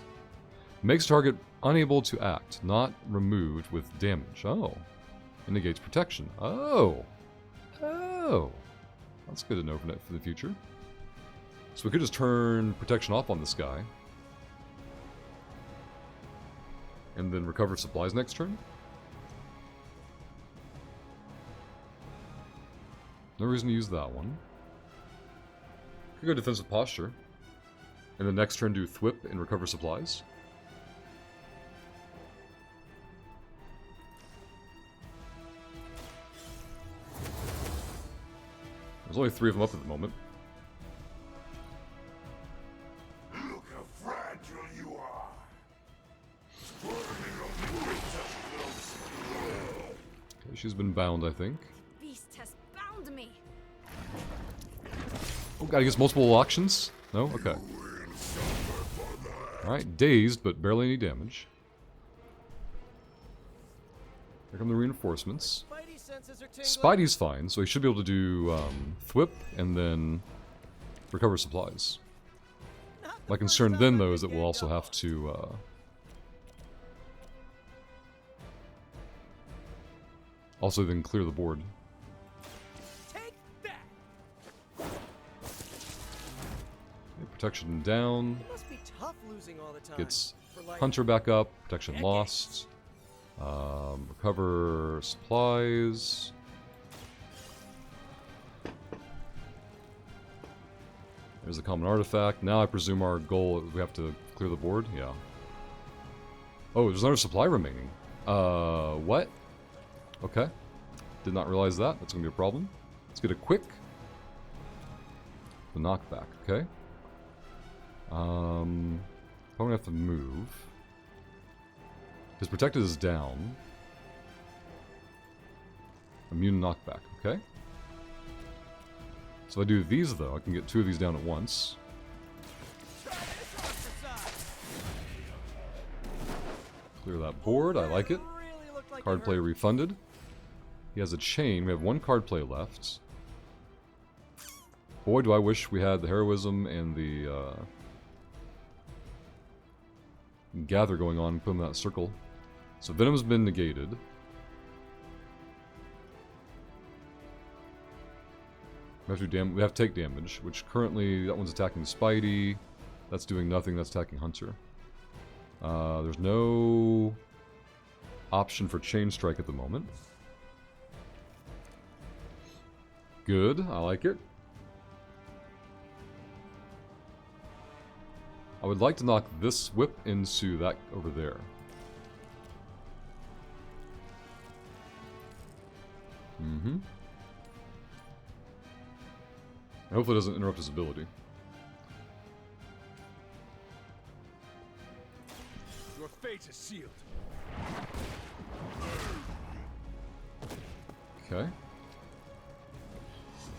Makes target unable to act, not removed with damage. Oh. It negates protection. Oh. Oh. That's good to know for the future. So we could just turn protection off on this guy. And then recover supplies next turn. No reason to use that one. Could go defensive posture. And the next turn do thwip and recover supplies. There's only 3 of them up at the moment. Look how fragile you are. Okay, she's been bound, I think. Beast has bound me. Oh, gotta use multiple actions? No? Okay. Alright, dazed, but barely any damage. Here come the reinforcements. Spidey senses are tingling. Spidey's fine, so he should be able to do Thwip and then recover supplies. My concern then, though, is that we'll also have to also then clear the board. Take that. Protection down. It must be tough losing all the time. Gets for like Hunter back up. Protection decades. lost. Recover supplies. There's a common artifact. Now I presume our goal is we have to clear the board? Yeah. Oh, there's another supply remaining. What? Okay. Did not realize that. That's gonna be a problem. Let's get a quick. The knockback, okay. I'm gonna have to move. His protected is down. Immune knockback, okay. So if I do these though, I can get 2 of these down at once. Clear that board, I like it. Card play refunded. He has a chain, we have 1 card play left. Boy, do I wish we had the heroism and the gather going on and put him in that circle. So Venom's been negated. We have to take damage, which currently that one's attacking Spidey. That's doing nothing, that's attacking Hunter. There's no option for Chain Strike at the moment. Good, I like it. I would like to knock this whip into that over there. Mm-hmm. Hopefully it doesn't interrupt his ability. Your fate is sealed. Okay.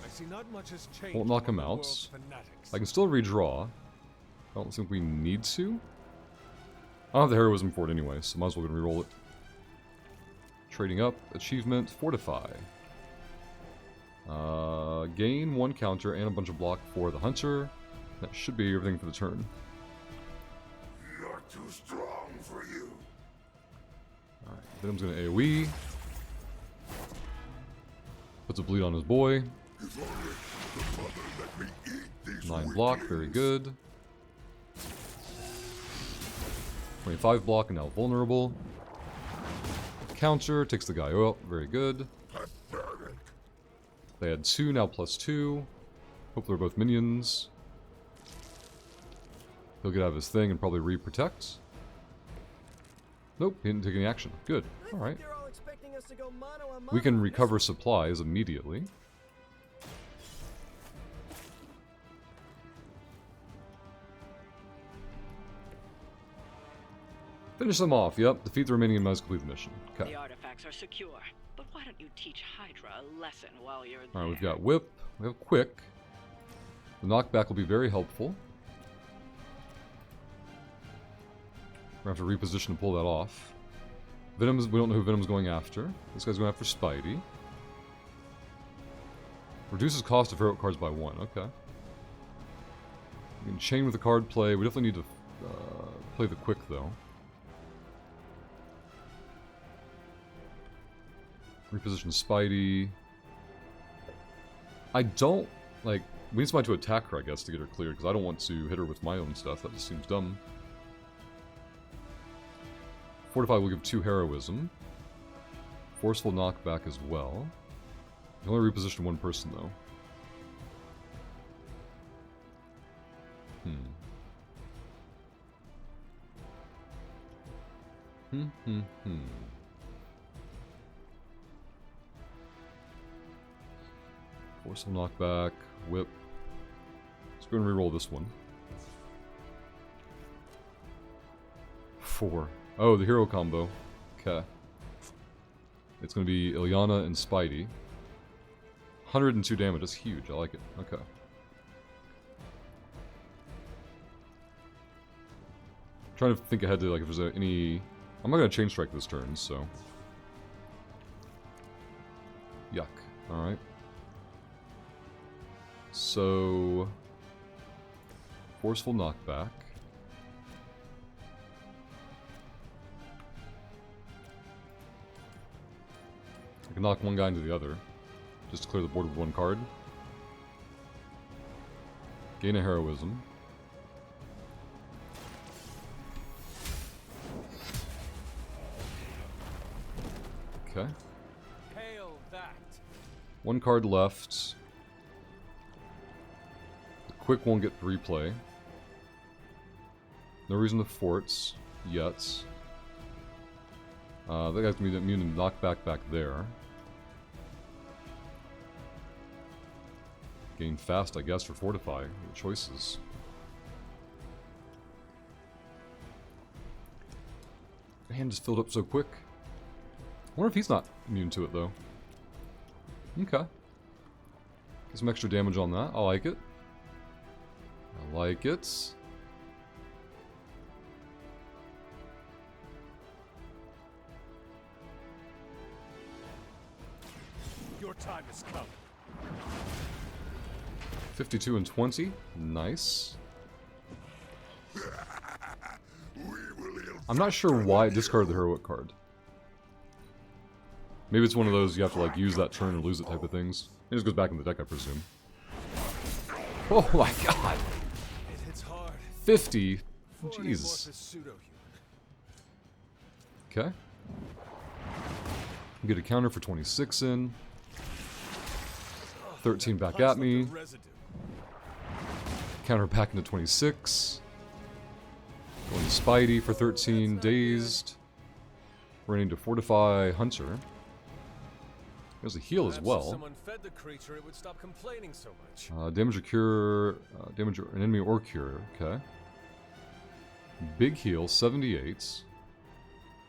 I see not much has changed. Won't knock him among the out. world's fanatics. I can still redraw. I don't think we need to. I don't have the heroism for it anyway, so might as well reroll it. Trading up, achievement, fortify. Gain 1 counter and a bunch of block for the Hunter. That should be everything for the turn. You're too strong for you. Alright, Venom's gonna AoE. Puts a bleed on his boy. 9 block, very good. 25 block and now vulnerable. Counter, takes the guy out, very good. They had 2, now +2. Hope they're both minions. He'll get out of his thing and probably re-protect. Nope, he didn't take any action. Good, alright. We can recover supplies immediately. Finish them off, yep. Defeat the remaining enemies, complete the mission. Okay. The artifacts are secure, but why don't you teach Hydra a lesson while you're there? Alright, we've got Whip, we have Quick. The knockback will be very helpful. We're gonna have to reposition to pull that off. Venom's, we don't know who Venom's going after. This guy's going after Spidey. Reduces cost of heroic cards by 1, okay. We can chain with the card play. We definitely need to play the Quick though. Reposition Spidey. I don't, like, we need somebody to attack her, I guess, to get her cleared, because I don't want to hit her with my own stuff. That just seems dumb. Fortify will give 2 heroism. Forceful knockback as well. You can only reposition 1 person, though. Forceful knockback, whip. Let's go and reroll this one. 4. Oh, the hero combo. Okay. It's going to be Ilyana and Spidey. 102 damage, that's huge, I like it. Okay. Trying to think ahead to like if there's any. I'm not gonna chain strike this turn, so. Yuck. All right. So. Forceful knockback. I can knock one guy into the other, just to clear the board with one card. Gain a heroism. Okay. Hail that. One card left. The quick won't get replay. No reason to forts yet. That guy's gonna be immune to knockback back there. Gain fast, I guess, for fortify. Choices. The hand just filled up so quick. I wonder if he's not immune to it, though. Okay. Get some extra damage on that. I like it. I like it. Your time has come. 52 and 20. Nice. I'm not sure why it discarded the heroic card. Maybe it's one of those you have to like use that turn or lose it type of things. It just goes back in the deck, I presume. Oh my god! It hits hard. 50? Jesus. Okay. Get a counter for 26 in. 13 back at me. Counter back into 26. Going to Spidey for 13. Dazed. Running to Fortify Hunter. There's a heal as well. If someone fed the creature, it would stop complaining so much. Damage or cure. Damage an enemy or cure. Okay. Big heal, 78.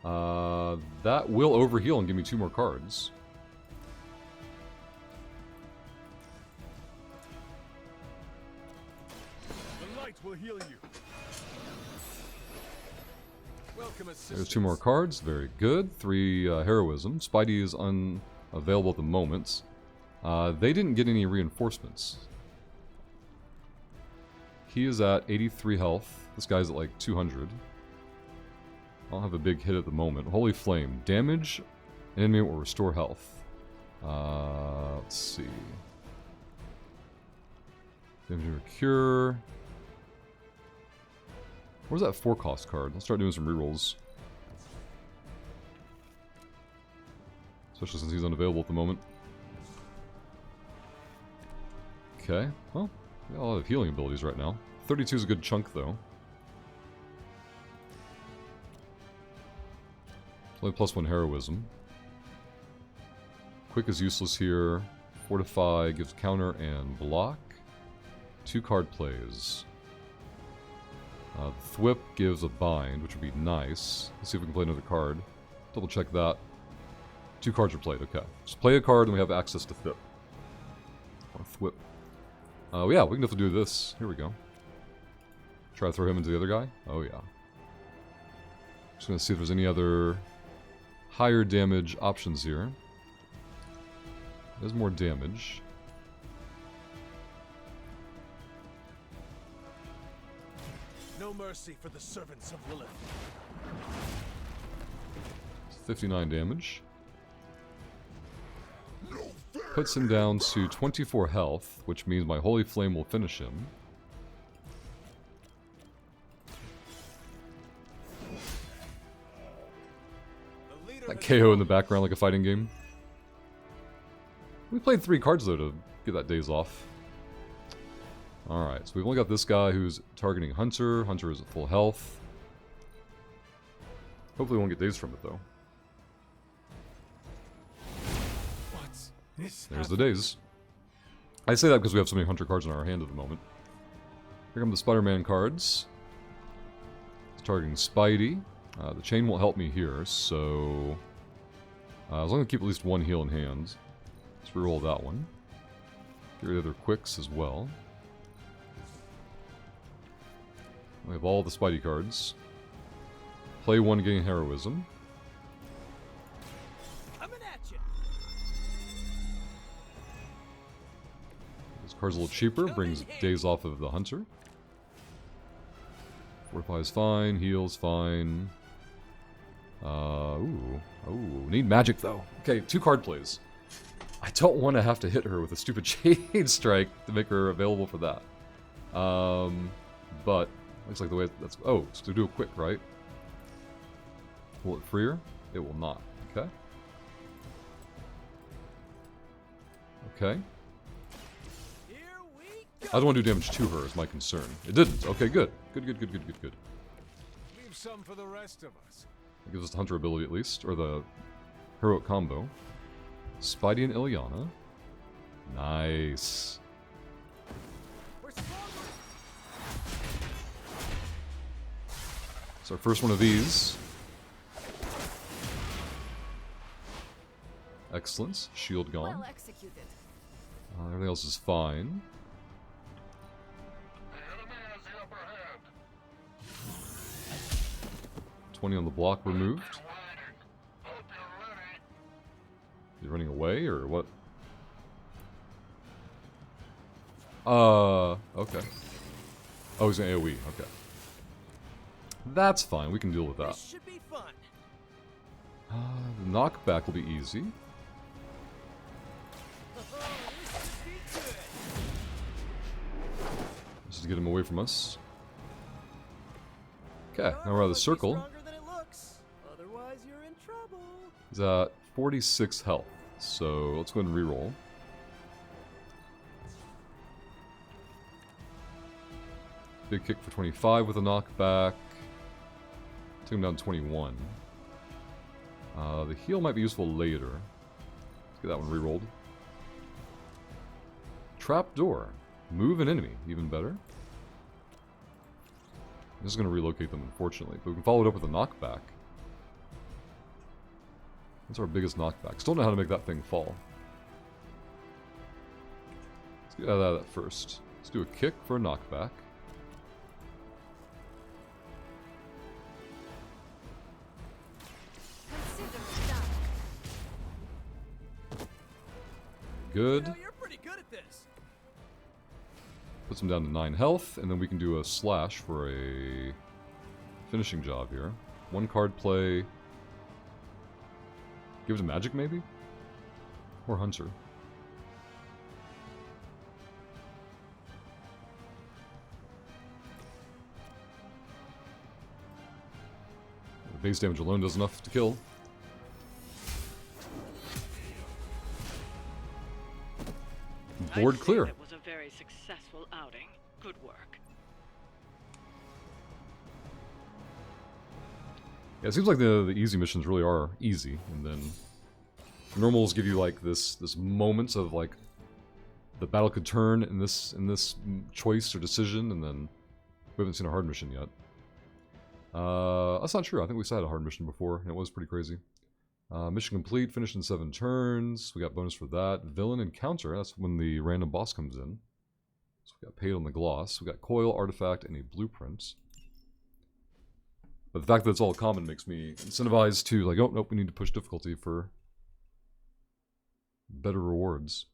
That will overheal and give me 2 more cards. The light will heal you. Welcome assistance. There's 2 more cards. Very good. 3 heroism. Spidey is unavailable at the moment. They didn't get any reinforcements. He is at 83 health. This guy's at like 200. I don't have a big hit at the moment. Holy Flame. Damage. An enemy will restore health. Let's see. Damage or cure. Where's that 4-cost card? Let's start doing some rerolls. Especially since he's unavailable at the moment. Okay. Well, we got a lot of healing abilities right now. 32 is a good chunk, though. Only +1 heroism. Quick is useless here. Fortify gives counter and block. 2 card plays. Thwip gives a bind, which would be nice. Let's see if we can play another card. Double check that. 2 cards are played, okay. Just play a card and we have access to Thwip. Or Thwip. Yeah, we can definitely do this. Here we go. Try to throw him into the other guy? Oh yeah. Just gonna see if there's any other higher damage options here. There's more damage. No mercy for the servants of Lilith. 59 damage. Puts him down to 24 health, which means my Holy Flame will finish him. That KO in the background like a fighting game. We played 3 cards though to get that daze off. Alright, so we've only got this guy who's targeting Hunter. Hunter is at full health. Hopefully we won't get dazed from it though. There's the daze. I say that because we have so many Hunter cards in our hand at the moment. Here come the Spider-Man cards. It's targeting Spidey. The chain won't help me here, so... as long as I keep at least 1 heal in hand. Let's reroll that one. Get rid of their quicks as well. We have all the Spidey cards. Play 1 gain heroism. Coming at you. This card's a little cheaper, brings days off of the hunter. Fortify is fine, heals fine. Ooh, need magic though. Okay, 2 card plays. I don't want to have to hit her with a stupid Shade Strike to make her available for that. But looks like the way that's. Oh, so to do it quick, right? Will it free her? It will not. Okay. Okay. I don't want to do damage to her, is my concern. It didn't. Okay, good. Good. Leave some for the rest of us. It gives us the hunter ability at least, or the heroic combo. Spidey and Ilyana. Nice. It's our first one of these. Excellent. Shield gone. Well executed. Everything else is fine. The enemy has the upper hand. 20 on the block removed. Hope you're ready. Is he running away or what? Okay. Oh, he's an AoE. Okay. That's fine. We can deal with that. This should be fun. The knockback will be easy. Just to get him away from us. Okay, now we're out of the circle. Stronger than it looks. Otherwise, you're in trouble. He's at 46 health. So let's go ahead and reroll. Big kick for 25 with a knockback. Took him down to 21. The heal might be useful later. Let's get that one rerolled. Trapdoor. Move an enemy. Even better. This is going to relocate them, unfortunately. But we can follow it up with a knockback. That's our biggest knockback. Still don't know how to make that thing fall. Let's get out of that first. Let's do a kick for a knockback. Good. You're pretty good at this. Puts him down to 9 health, and then we can do a slash for a finishing job here. 1 card play. Gives him magic, maybe? Or hunter. The base damage alone does enough to kill. Board clear. It was a very successful outing. Good work. Yeah, it seems like the easy missions really are easy, and then normals give you like this moments of like the battle could turn in this choice or decision, and then we haven't seen a hard mission yet. That's not true. I think we saw a hard mission before, and it was pretty crazy. Mission complete, finished in 7 turns. We got bonus for that. Villain encounter, that's when the random boss comes in. So we got paid on the gloss. We got coil, artifact, and a blueprint. But the fact that it's all common makes me incentivized to like, oh nope, we need to push difficulty for better rewards.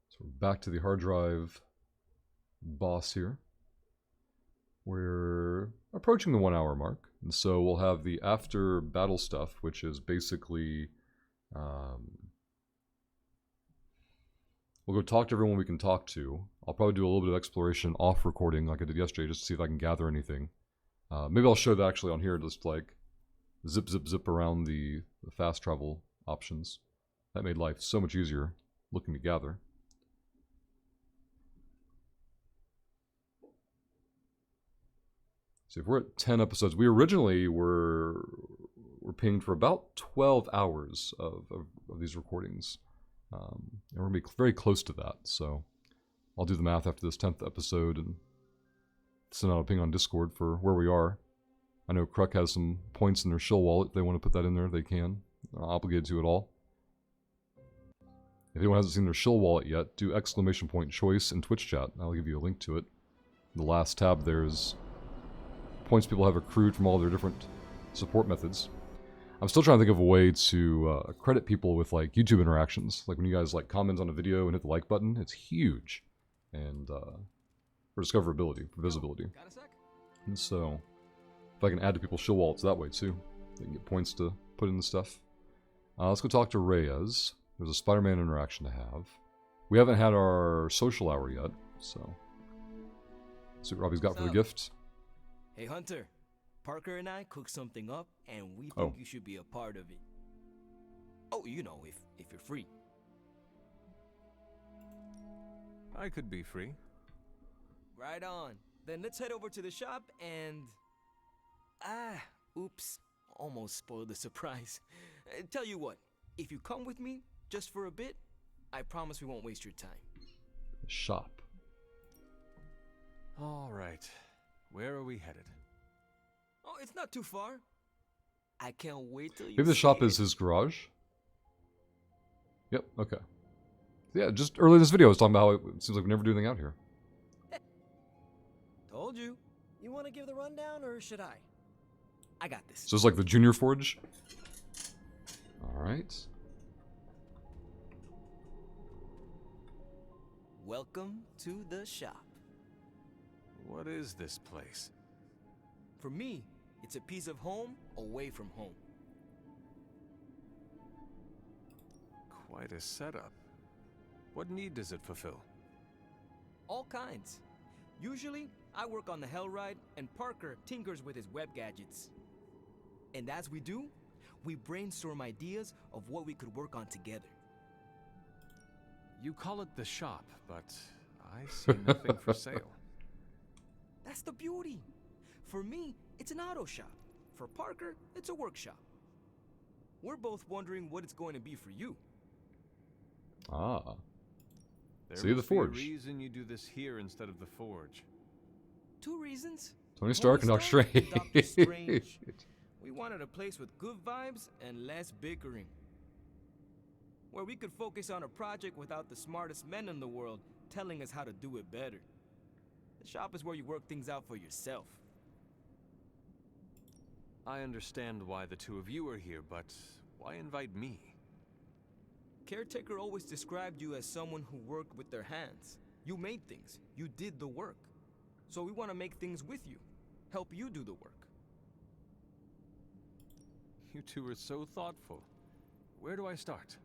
So we're back to the hard drive boss here. We're approaching the 1 hour mark, and so we'll have the after battle stuff, which is basically we'll go talk to everyone we can talk to. I'll probably do a little bit of exploration off recording like I did yesterday, just to see if I can gather anything. Maybe I'll show that actually on here, just like zip around the fast travel options. That made life so much easier looking to gather. So if we're at 10 episodes, we originally were pinged for about 12 hours of these recordings. And we're going to be very close to that, so I'll do the math after this 10th episode and send out a ping on Discord for where we are. I know Kruk has some points in their shill wallet. If they want to put that in there, they can. I'm not obligated to at all. If anyone hasn't seen their shill wallet yet, do !choice in Twitch chat. I'll give you a link to it. The last tab there is points people have accrued from all their different support methods. I'm still trying to think of a way to credit people with like YouTube interactions. Like when you guys like comment on a video and hit the like button, it's huge. And for discoverability, for visibility. And so if I can add to people's shill wallets that way too, they can get points to put in the stuff. Let's go talk to Reyes. There's a Spider-Man interaction to have. We haven't had our social hour yet, so let's see what Robbie's got for the gift. Hey Hunter, Parker and I cooked something up, and we think you should be a part of it. Oh, you know, if you're free. I could be free. Right on. Then let's head over to the shop and... oops. Almost spoiled the surprise. Tell you what, if you come with me, just for a bit, I promise we won't waste your time. Shop. Alright. Where are we headed? Oh, it's not too far. I can't wait till you Maybe the shop is his garage? Yep, okay. Yeah, just earlier in this video I was talking about how it seems like we never do anything out here. Told you. You want to give the rundown, or should I? I got this. So it's like the Junior Forge? Alright. Welcome to the shop. What is this place? For me, it's a piece of home away from home. Quite a setup. What need does it fulfill? All kinds. Usually, I work on the Hellride, and Parker tinkers with his web gadgets. And as we do, we brainstorm ideas of what we could work on together. You call it the shop, but I see nothing for sale. That's the beauty. For me, it's an auto shop. For Parker, it's a workshop. We're both wondering what it's going to be for you. Ah. There See the must be Forge. a reason you do this here instead of the Forge. 2 reasons. Tony Stark and Doctor Doctor Strange. Strange. We wanted a place with good vibes and less bickering. Where we could focus on a project without the smartest men in the world telling us how to do it better. The shop is where you work things out for yourself. I understand why the two of you are here, but why invite me? Caretaker always described you as someone who worked with their hands. You made things. You did the work. So we want to make things with you. Help you do the work. You two are so thoughtful. Where do I start?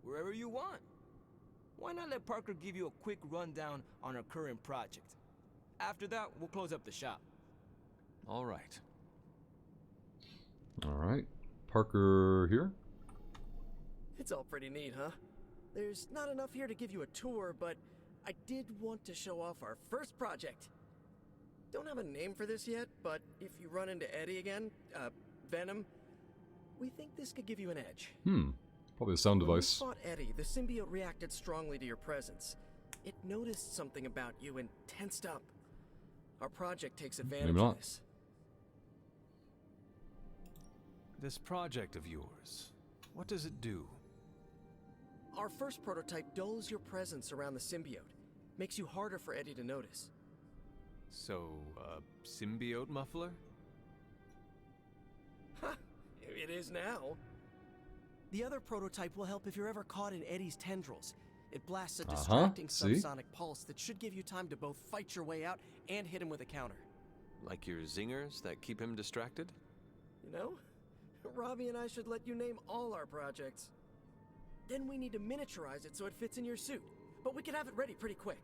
Wherever you want. Why not let Parker give you a quick rundown on our current project? After that, we'll close up the shop. All right. Alright. Parker here? It's all pretty neat, huh? There's not enough here to give you a tour, but I did want to show off our first project. Don't have a name for this yet, but if you run into Eddie again, Venom, we think this could give you an edge. Probably a sound When device. you fought Eddie, the symbiote reacted strongly to your presence. It noticed something about you and tensed up. Our project takes advantage Maybe of not. this. This project of yours, what does it do? Our first prototype dulls your presence around the symbiote. Makes you harder for Eddie to notice. So, symbiote muffler? Ha! It is now. The other prototype will help if you're ever caught in Eddie's tendrils. It blasts a distracting see? subsonic pulse that should give you time to both fight your way out and hit him with a counter. Like your zingers that keep him distracted? You know? Robbie and I should let you name all our projects. Then we need to miniaturize it so it fits in your suit. But we can have it ready pretty quick.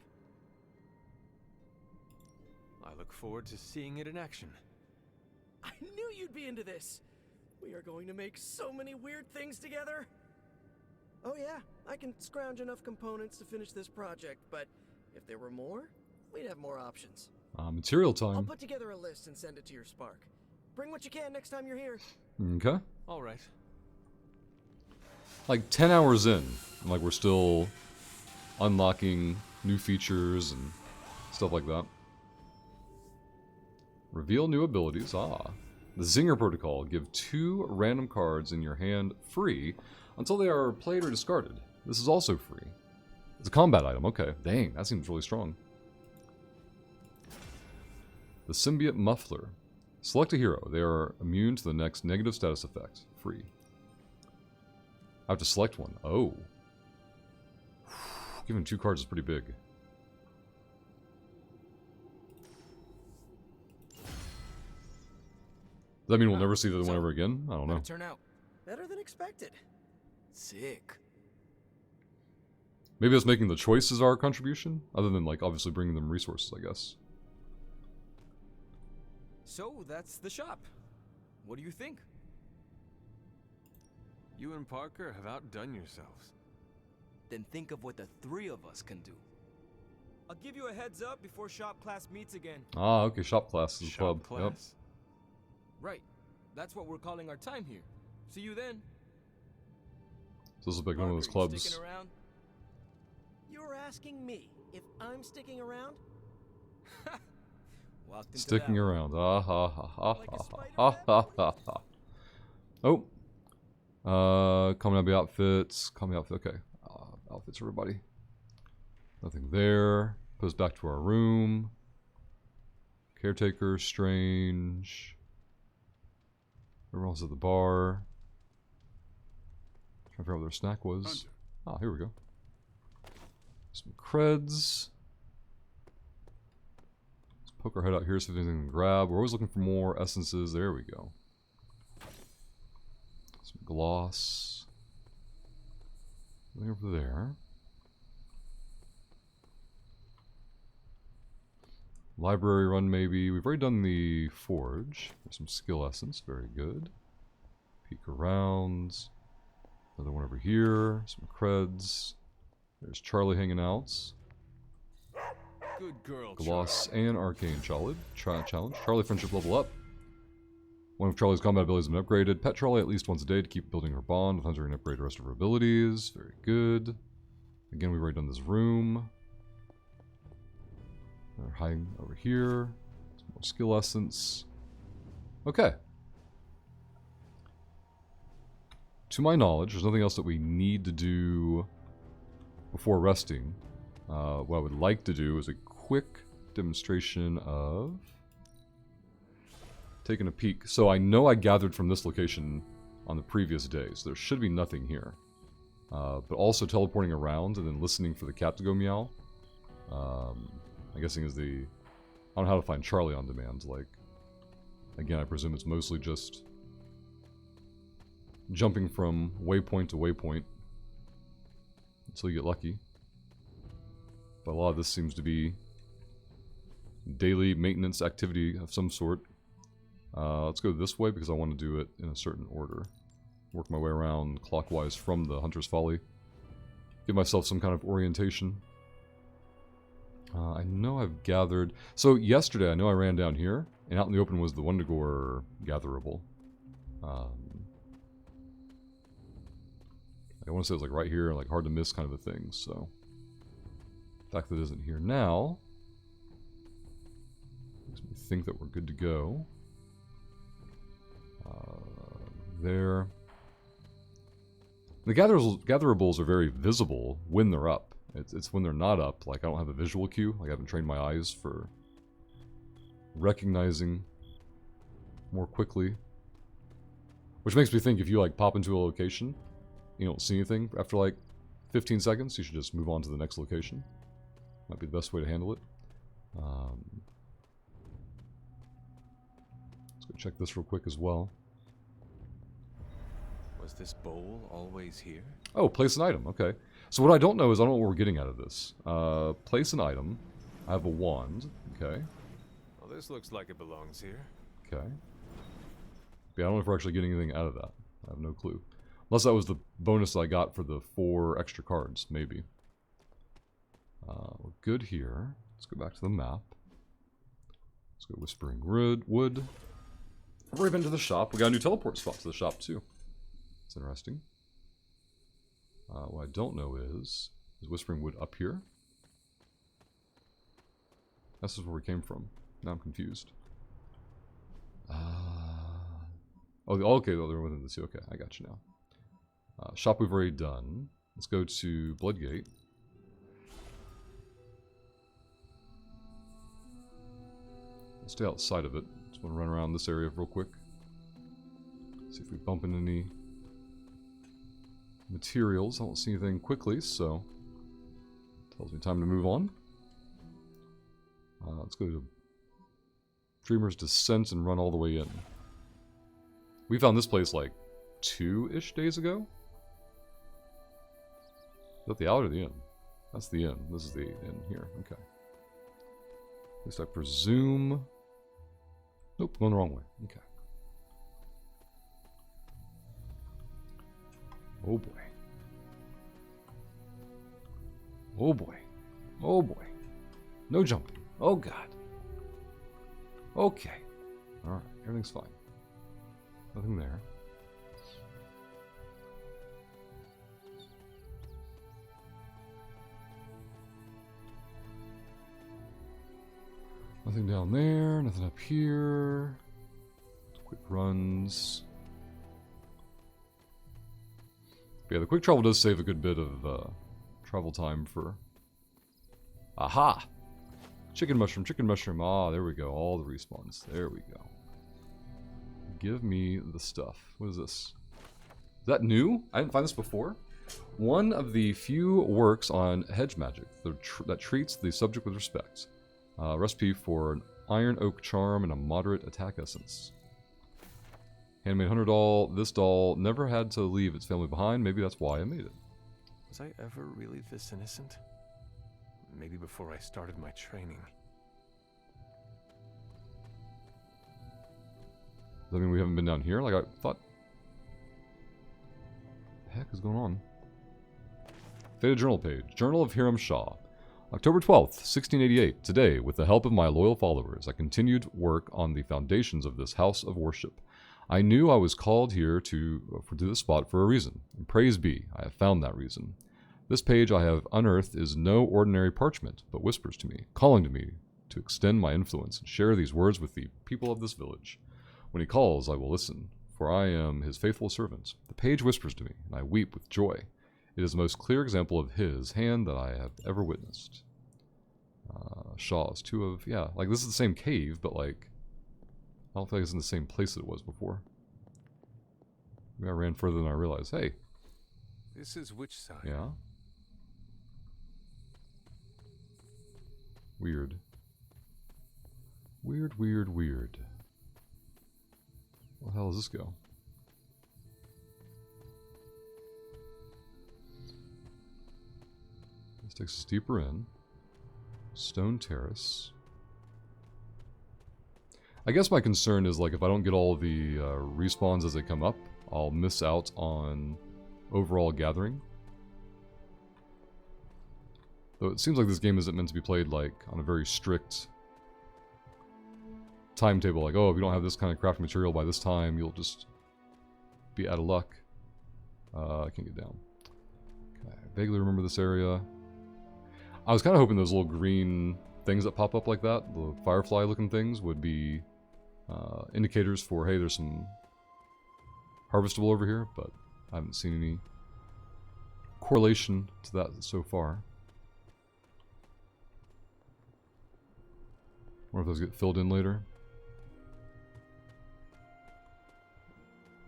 I look forward to seeing it in action. I knew you'd be into this. We are going to make so many weird things together. Oh yeah, I can scrounge enough components to finish this project, but if there were more, we'd have more options. Material I'll time. put together a list and send it to your Spark. Bring what you can next time you're here. Okay. All right. Like 10 hours in, and like we're still unlocking new features and stuff like that. Reveal new abilities. The Zinger Protocol. Give 2 random cards in your hand free until they are played or discarded. This is also free. It's a combat item. Okay. Dang, that seems really strong. The Symbiote Muffler. Select a hero. They are immune to the next negative status effect. Free. I have to select one. Oh. Giving 2 cards is pretty big. Does that mean we'll never see the one ever again? I don't know. Turn out Better than expected. sick. Maybe us making the choices our contribution? Other than, like, obviously bringing them resources, I guess. So that's the shop. What do you think? You and Parker have outdone yourselves. Then think of what the 3 of us can do. I'll give you a heads up before shop class meets again. Ah, okay, shop class is a Shop club. Yep. class. Right. That's what we're calling our time here. See you then. So this is like one of those Parker, you clubs. sticking around? You're asking me if I'm sticking around? Walked into Sticking that one. around. Ah ha ha ha Like a ha spider ha web? ha ha ha. Oh. Common outfits. Common outfit. Okay. Outfits, everybody. Nothing there. Put us back to our room. Caretaker, strange. Everyone else at the bar. Trying to figure out what their snack was. Ah, here we go. Some creds. Let's poke our head out here, see if there's anything to grab. We're always looking for more essences. There we go. Some gloss. Nothing over there. Library run, maybe. We've already done the forge. There's some skill essence. Very good. Peek around. Another one over here. Some creds. There's Charlie hanging out. Good girl, Gloss and Arcane Challenge. Charlie friendship level up. One of Charlie's combat abilities has been upgraded. Pet Charlie at least once a day to keep building her bond with Hunter and upgrade the rest of her abilities. Very good. Again, we've already done this room. They're hiding over here. Some more skill essence. Okay. To my knowledge, there's nothing else that we need to do before resting. What I would like to do is a quick demonstration of taking a peek. So I know I gathered from this location on the previous day, so there should be nothing here. But also teleporting around and then listening for the cat to go meow. I'm guessing is the... I don't know how to find Charlie on demand. Like, again, I presume it's mostly just jumping from waypoint to waypoint until you get lucky. But a lot of this seems to be daily maintenance activity of some sort. Let's go this way because I want to do it in a certain order. Work my way around clockwise from the Hunter's Folly. Give myself some kind of orientation. I know I've gathered... So yesterday I know I ran down here, and out in the open was the Wundagore gatherable. I want to say it was like right here, like hard to miss kind of a thing, so... The fact that it isn't here now makes me think that we're good to go. There. The gatherables are very visible when they're up. It's when they're not up, like I don't have a visual cue, like I haven't trained my eyes for recognizing more quickly. Which makes me think if you like pop into a location, you don't see anything after like 15 seconds, you should just move on to the next location. Might be the best way to handle it. Let's go check this real quick as well. Was this bowl always here? Oh, place an item. Okay. So what I don't know is I don't know what we're getting out of this. Place an item. I have a wand. Okay. Well, this looks like it belongs here. Okay. Yeah, I don't know if we're actually getting anything out of that. I have no clue. Unless that was the bonus I got for the 4 extra cards. Maybe. We're good here. Let's go back to the map. Let's go Whispering Wood. I've already been to the shop. We got a new teleport spot to the shop too. It's interesting. What I don't know is Whispering Wood up here? This is where we came from. Now I'm confused. Oh, okay, they're within the sea. Okay, I got you now. Shop we've already done. Let's go to Bloodgate. stay outside of it. Just want to run around this area real quick. See if we bump into any materials. I don't see anything quickly, so tells me time to move on. Let's go to Dreamer's Descent and run all the way in. We found this place like 2-ish days ago. Is that the out or the in? That's the in. This is the in here. Okay. At least I presume. Nope, going the wrong way. Okay. Oh boy. Oh boy. Oh boy. No jumping. Oh god. Okay. Alright, everything's fine. Nothing there. Nothing down there, nothing up here. Quick runs. But yeah, the quick travel does save a good bit of travel time for... Aha! Chicken mushroom, chicken mushroom. Ah, there we go. All the respawns. There we go. Give me the stuff. What is this? Is that new? I didn't find this before. One of the few works on hedge magic that treats the subject with respect. Recipe for an iron oak charm and a moderate attack essence. Handmade hunter doll. This doll never had to leave its family behind. Maybe that's why I made it. Was I ever really this innocent? Maybe before I started my training. Does that mean we haven't been down here? Like I thought. What the heck is going on? Faded journal page. Journal of Hiram Shah. October 12th, 1688. Today, with the help of my loyal followers, I continued work on the foundations of this house of worship. I knew I was called here to this spot for a reason, and praise be, I have found that reason. This page I have unearthed is no ordinary parchment, but whispers to me, calling to me to extend my influence and share these words with the people of this village. When he calls, I will listen, for I am his faithful servant. The page whispers to me, and I weep with joy. It is the most clear example of his hand that I have ever witnessed. Shaw's two of, yeah, like this is the same cave, but like, I don't feel like it's in the same place that it was before. Maybe I ran further than I realized. Hey. This is which side? Yeah. Weird. Weird, weird, weird. Where the hell does this go? This takes us deeper in. Stone Terrace. I guess my concern is like if I don't get all the respawns as they come up, I'll miss out on overall gathering. Though it seems like this game isn't meant to be played like on a very strict timetable, like, oh, if you don't have this kind of crafting material by this time, you'll just be out of luck. I can't get down. Okay, I vaguely remember this area. I was kind of hoping those little green things that pop up like that, the firefly looking things, would be indicators for, hey, there's some harvestable over here, but I haven't seen any correlation to that so far. Wonder if those get filled in later.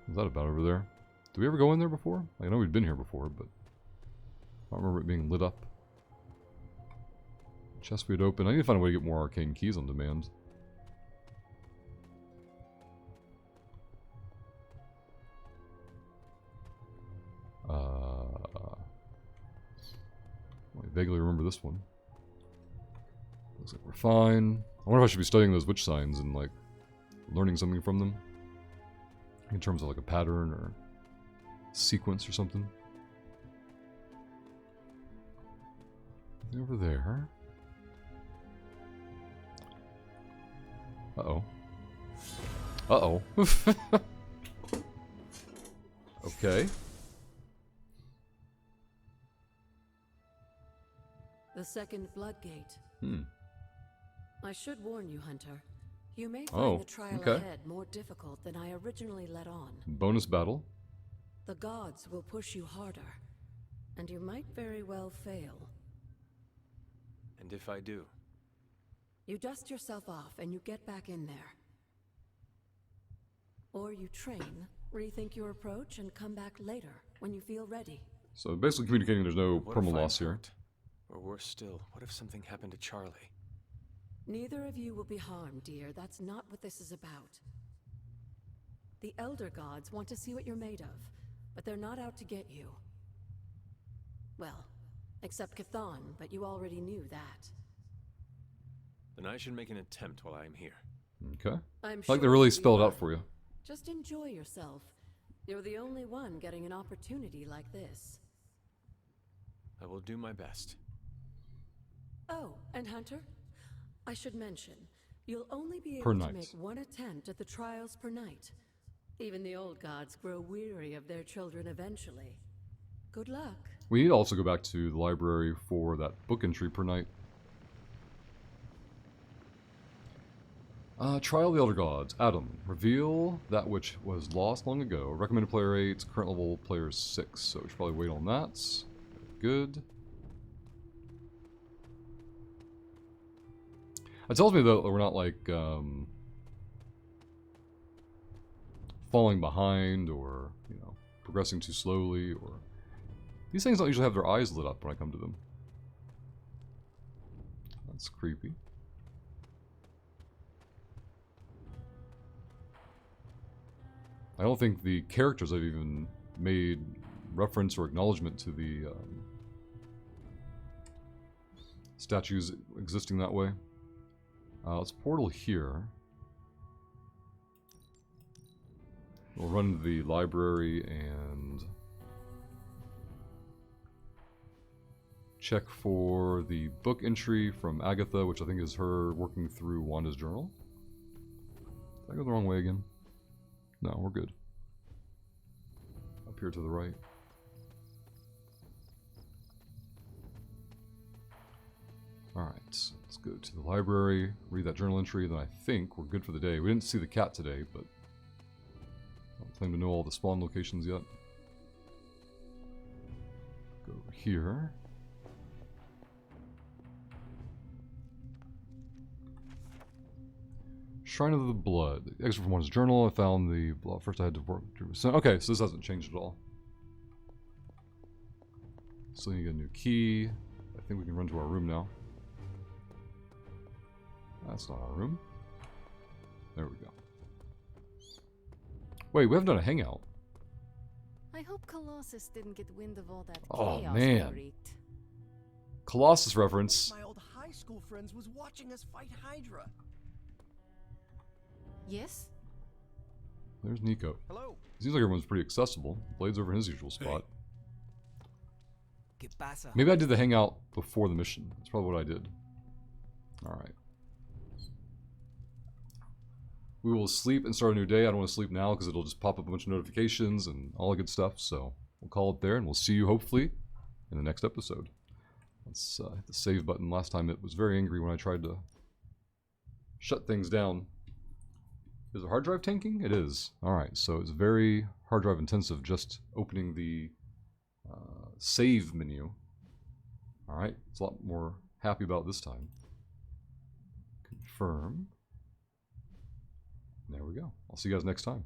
What's that about over there? Did we ever go in there before? Like, I know we'd been here before, but I don't remember it being lit up. Chest we had open. I need to find a way to get more arcane keys on demand. I vaguely remember this one. Looks like we're fine. I wonder if I should be studying those witch signs and like learning something from them. In terms of like a pattern or sequence or something. Over there. Uh-oh. Uh-oh. Okay. The second Bloodgate. I should warn you, Hunter. You may find the trial ahead more difficult than I originally let on. Bonus battle. The gods will push you harder, and you might very well fail. And if I do? You dust yourself off and you get back in there. Or you train, rethink your approach, and come back later when you feel ready. So basically communicating there's no What if perma I'm loss here. hurt? Or worse still, what if something happened to Charlie? Neither of you will be harmed, dear. That's not what this is about. The Elder Gods want to see what you're made of, but they're not out to get you. Well, except Cthon, but you already knew that. Then I should make an attempt while I'm here. Okay. I'm Like they sure really you spelled it are. out for you. Just enjoy yourself. You're the only one getting an opportunity like this. I will do my best. Oh, and Hunter? I should mention, you'll only be Per able to night. make one attempt at the trials per night. Even the old gods grow weary of their children eventually. Good luck. We need to also go back to the library for that book entry per night. Trial of the Elder Gods. Adam, reveal that which was lost long ago. Recommended player 8, current level player 6. So we should probably wait on that. Good. It tells me though that we're not like falling behind or, you know, progressing too slowly, or these things don't usually have their eyes lit up when I come to them. That's creepy. I don't think the characters have even made reference or acknowledgement to the statues existing that way. Let's portal here. We'll run to the library and check for the book entry from Agatha, which I think is her working through Wanda's journal. Did I go the wrong way again? No, we're good. Up here to the right. Alright, let's go to the library, read that journal entry, then I think we're good for the day. We didn't see the cat today, but I don't claim to know all the spawn locations yet. Go over here. Shrine of the Blood. Extra from one's journal. I found the blood. First I had to work through. So, okay, so this hasn't changed at all. Still need to get a new key. I think we can run to our room now. That's not our room. There we go. Wait, we haven't done a hangout. I hope Colossus didn't get wind of all that Oh, chaos man. we wreaked. Colossus reference. My old high school friends was watching us fight Hydra. Yes? There's Nico. Hello. Seems like everyone's pretty accessible. Blade's over in his usual spot. ¿Qué pasa? Maybe I did the hangout before the mission. That's probably what I did. Alright. We will sleep and start a new day. I don't want to sleep now because it'll just pop up a bunch of notifications and all the good stuff. So we'll call it there and we'll see you hopefully in the next episode. Let's hit the save button. Last time it was very angry when I tried to shut things down. Is the hard drive tanking? It is. Alright, so it's very hard drive intensive just opening the save menu. Alright, it's a lot more happy about this time. Confirm. There we go. I'll see you guys next time.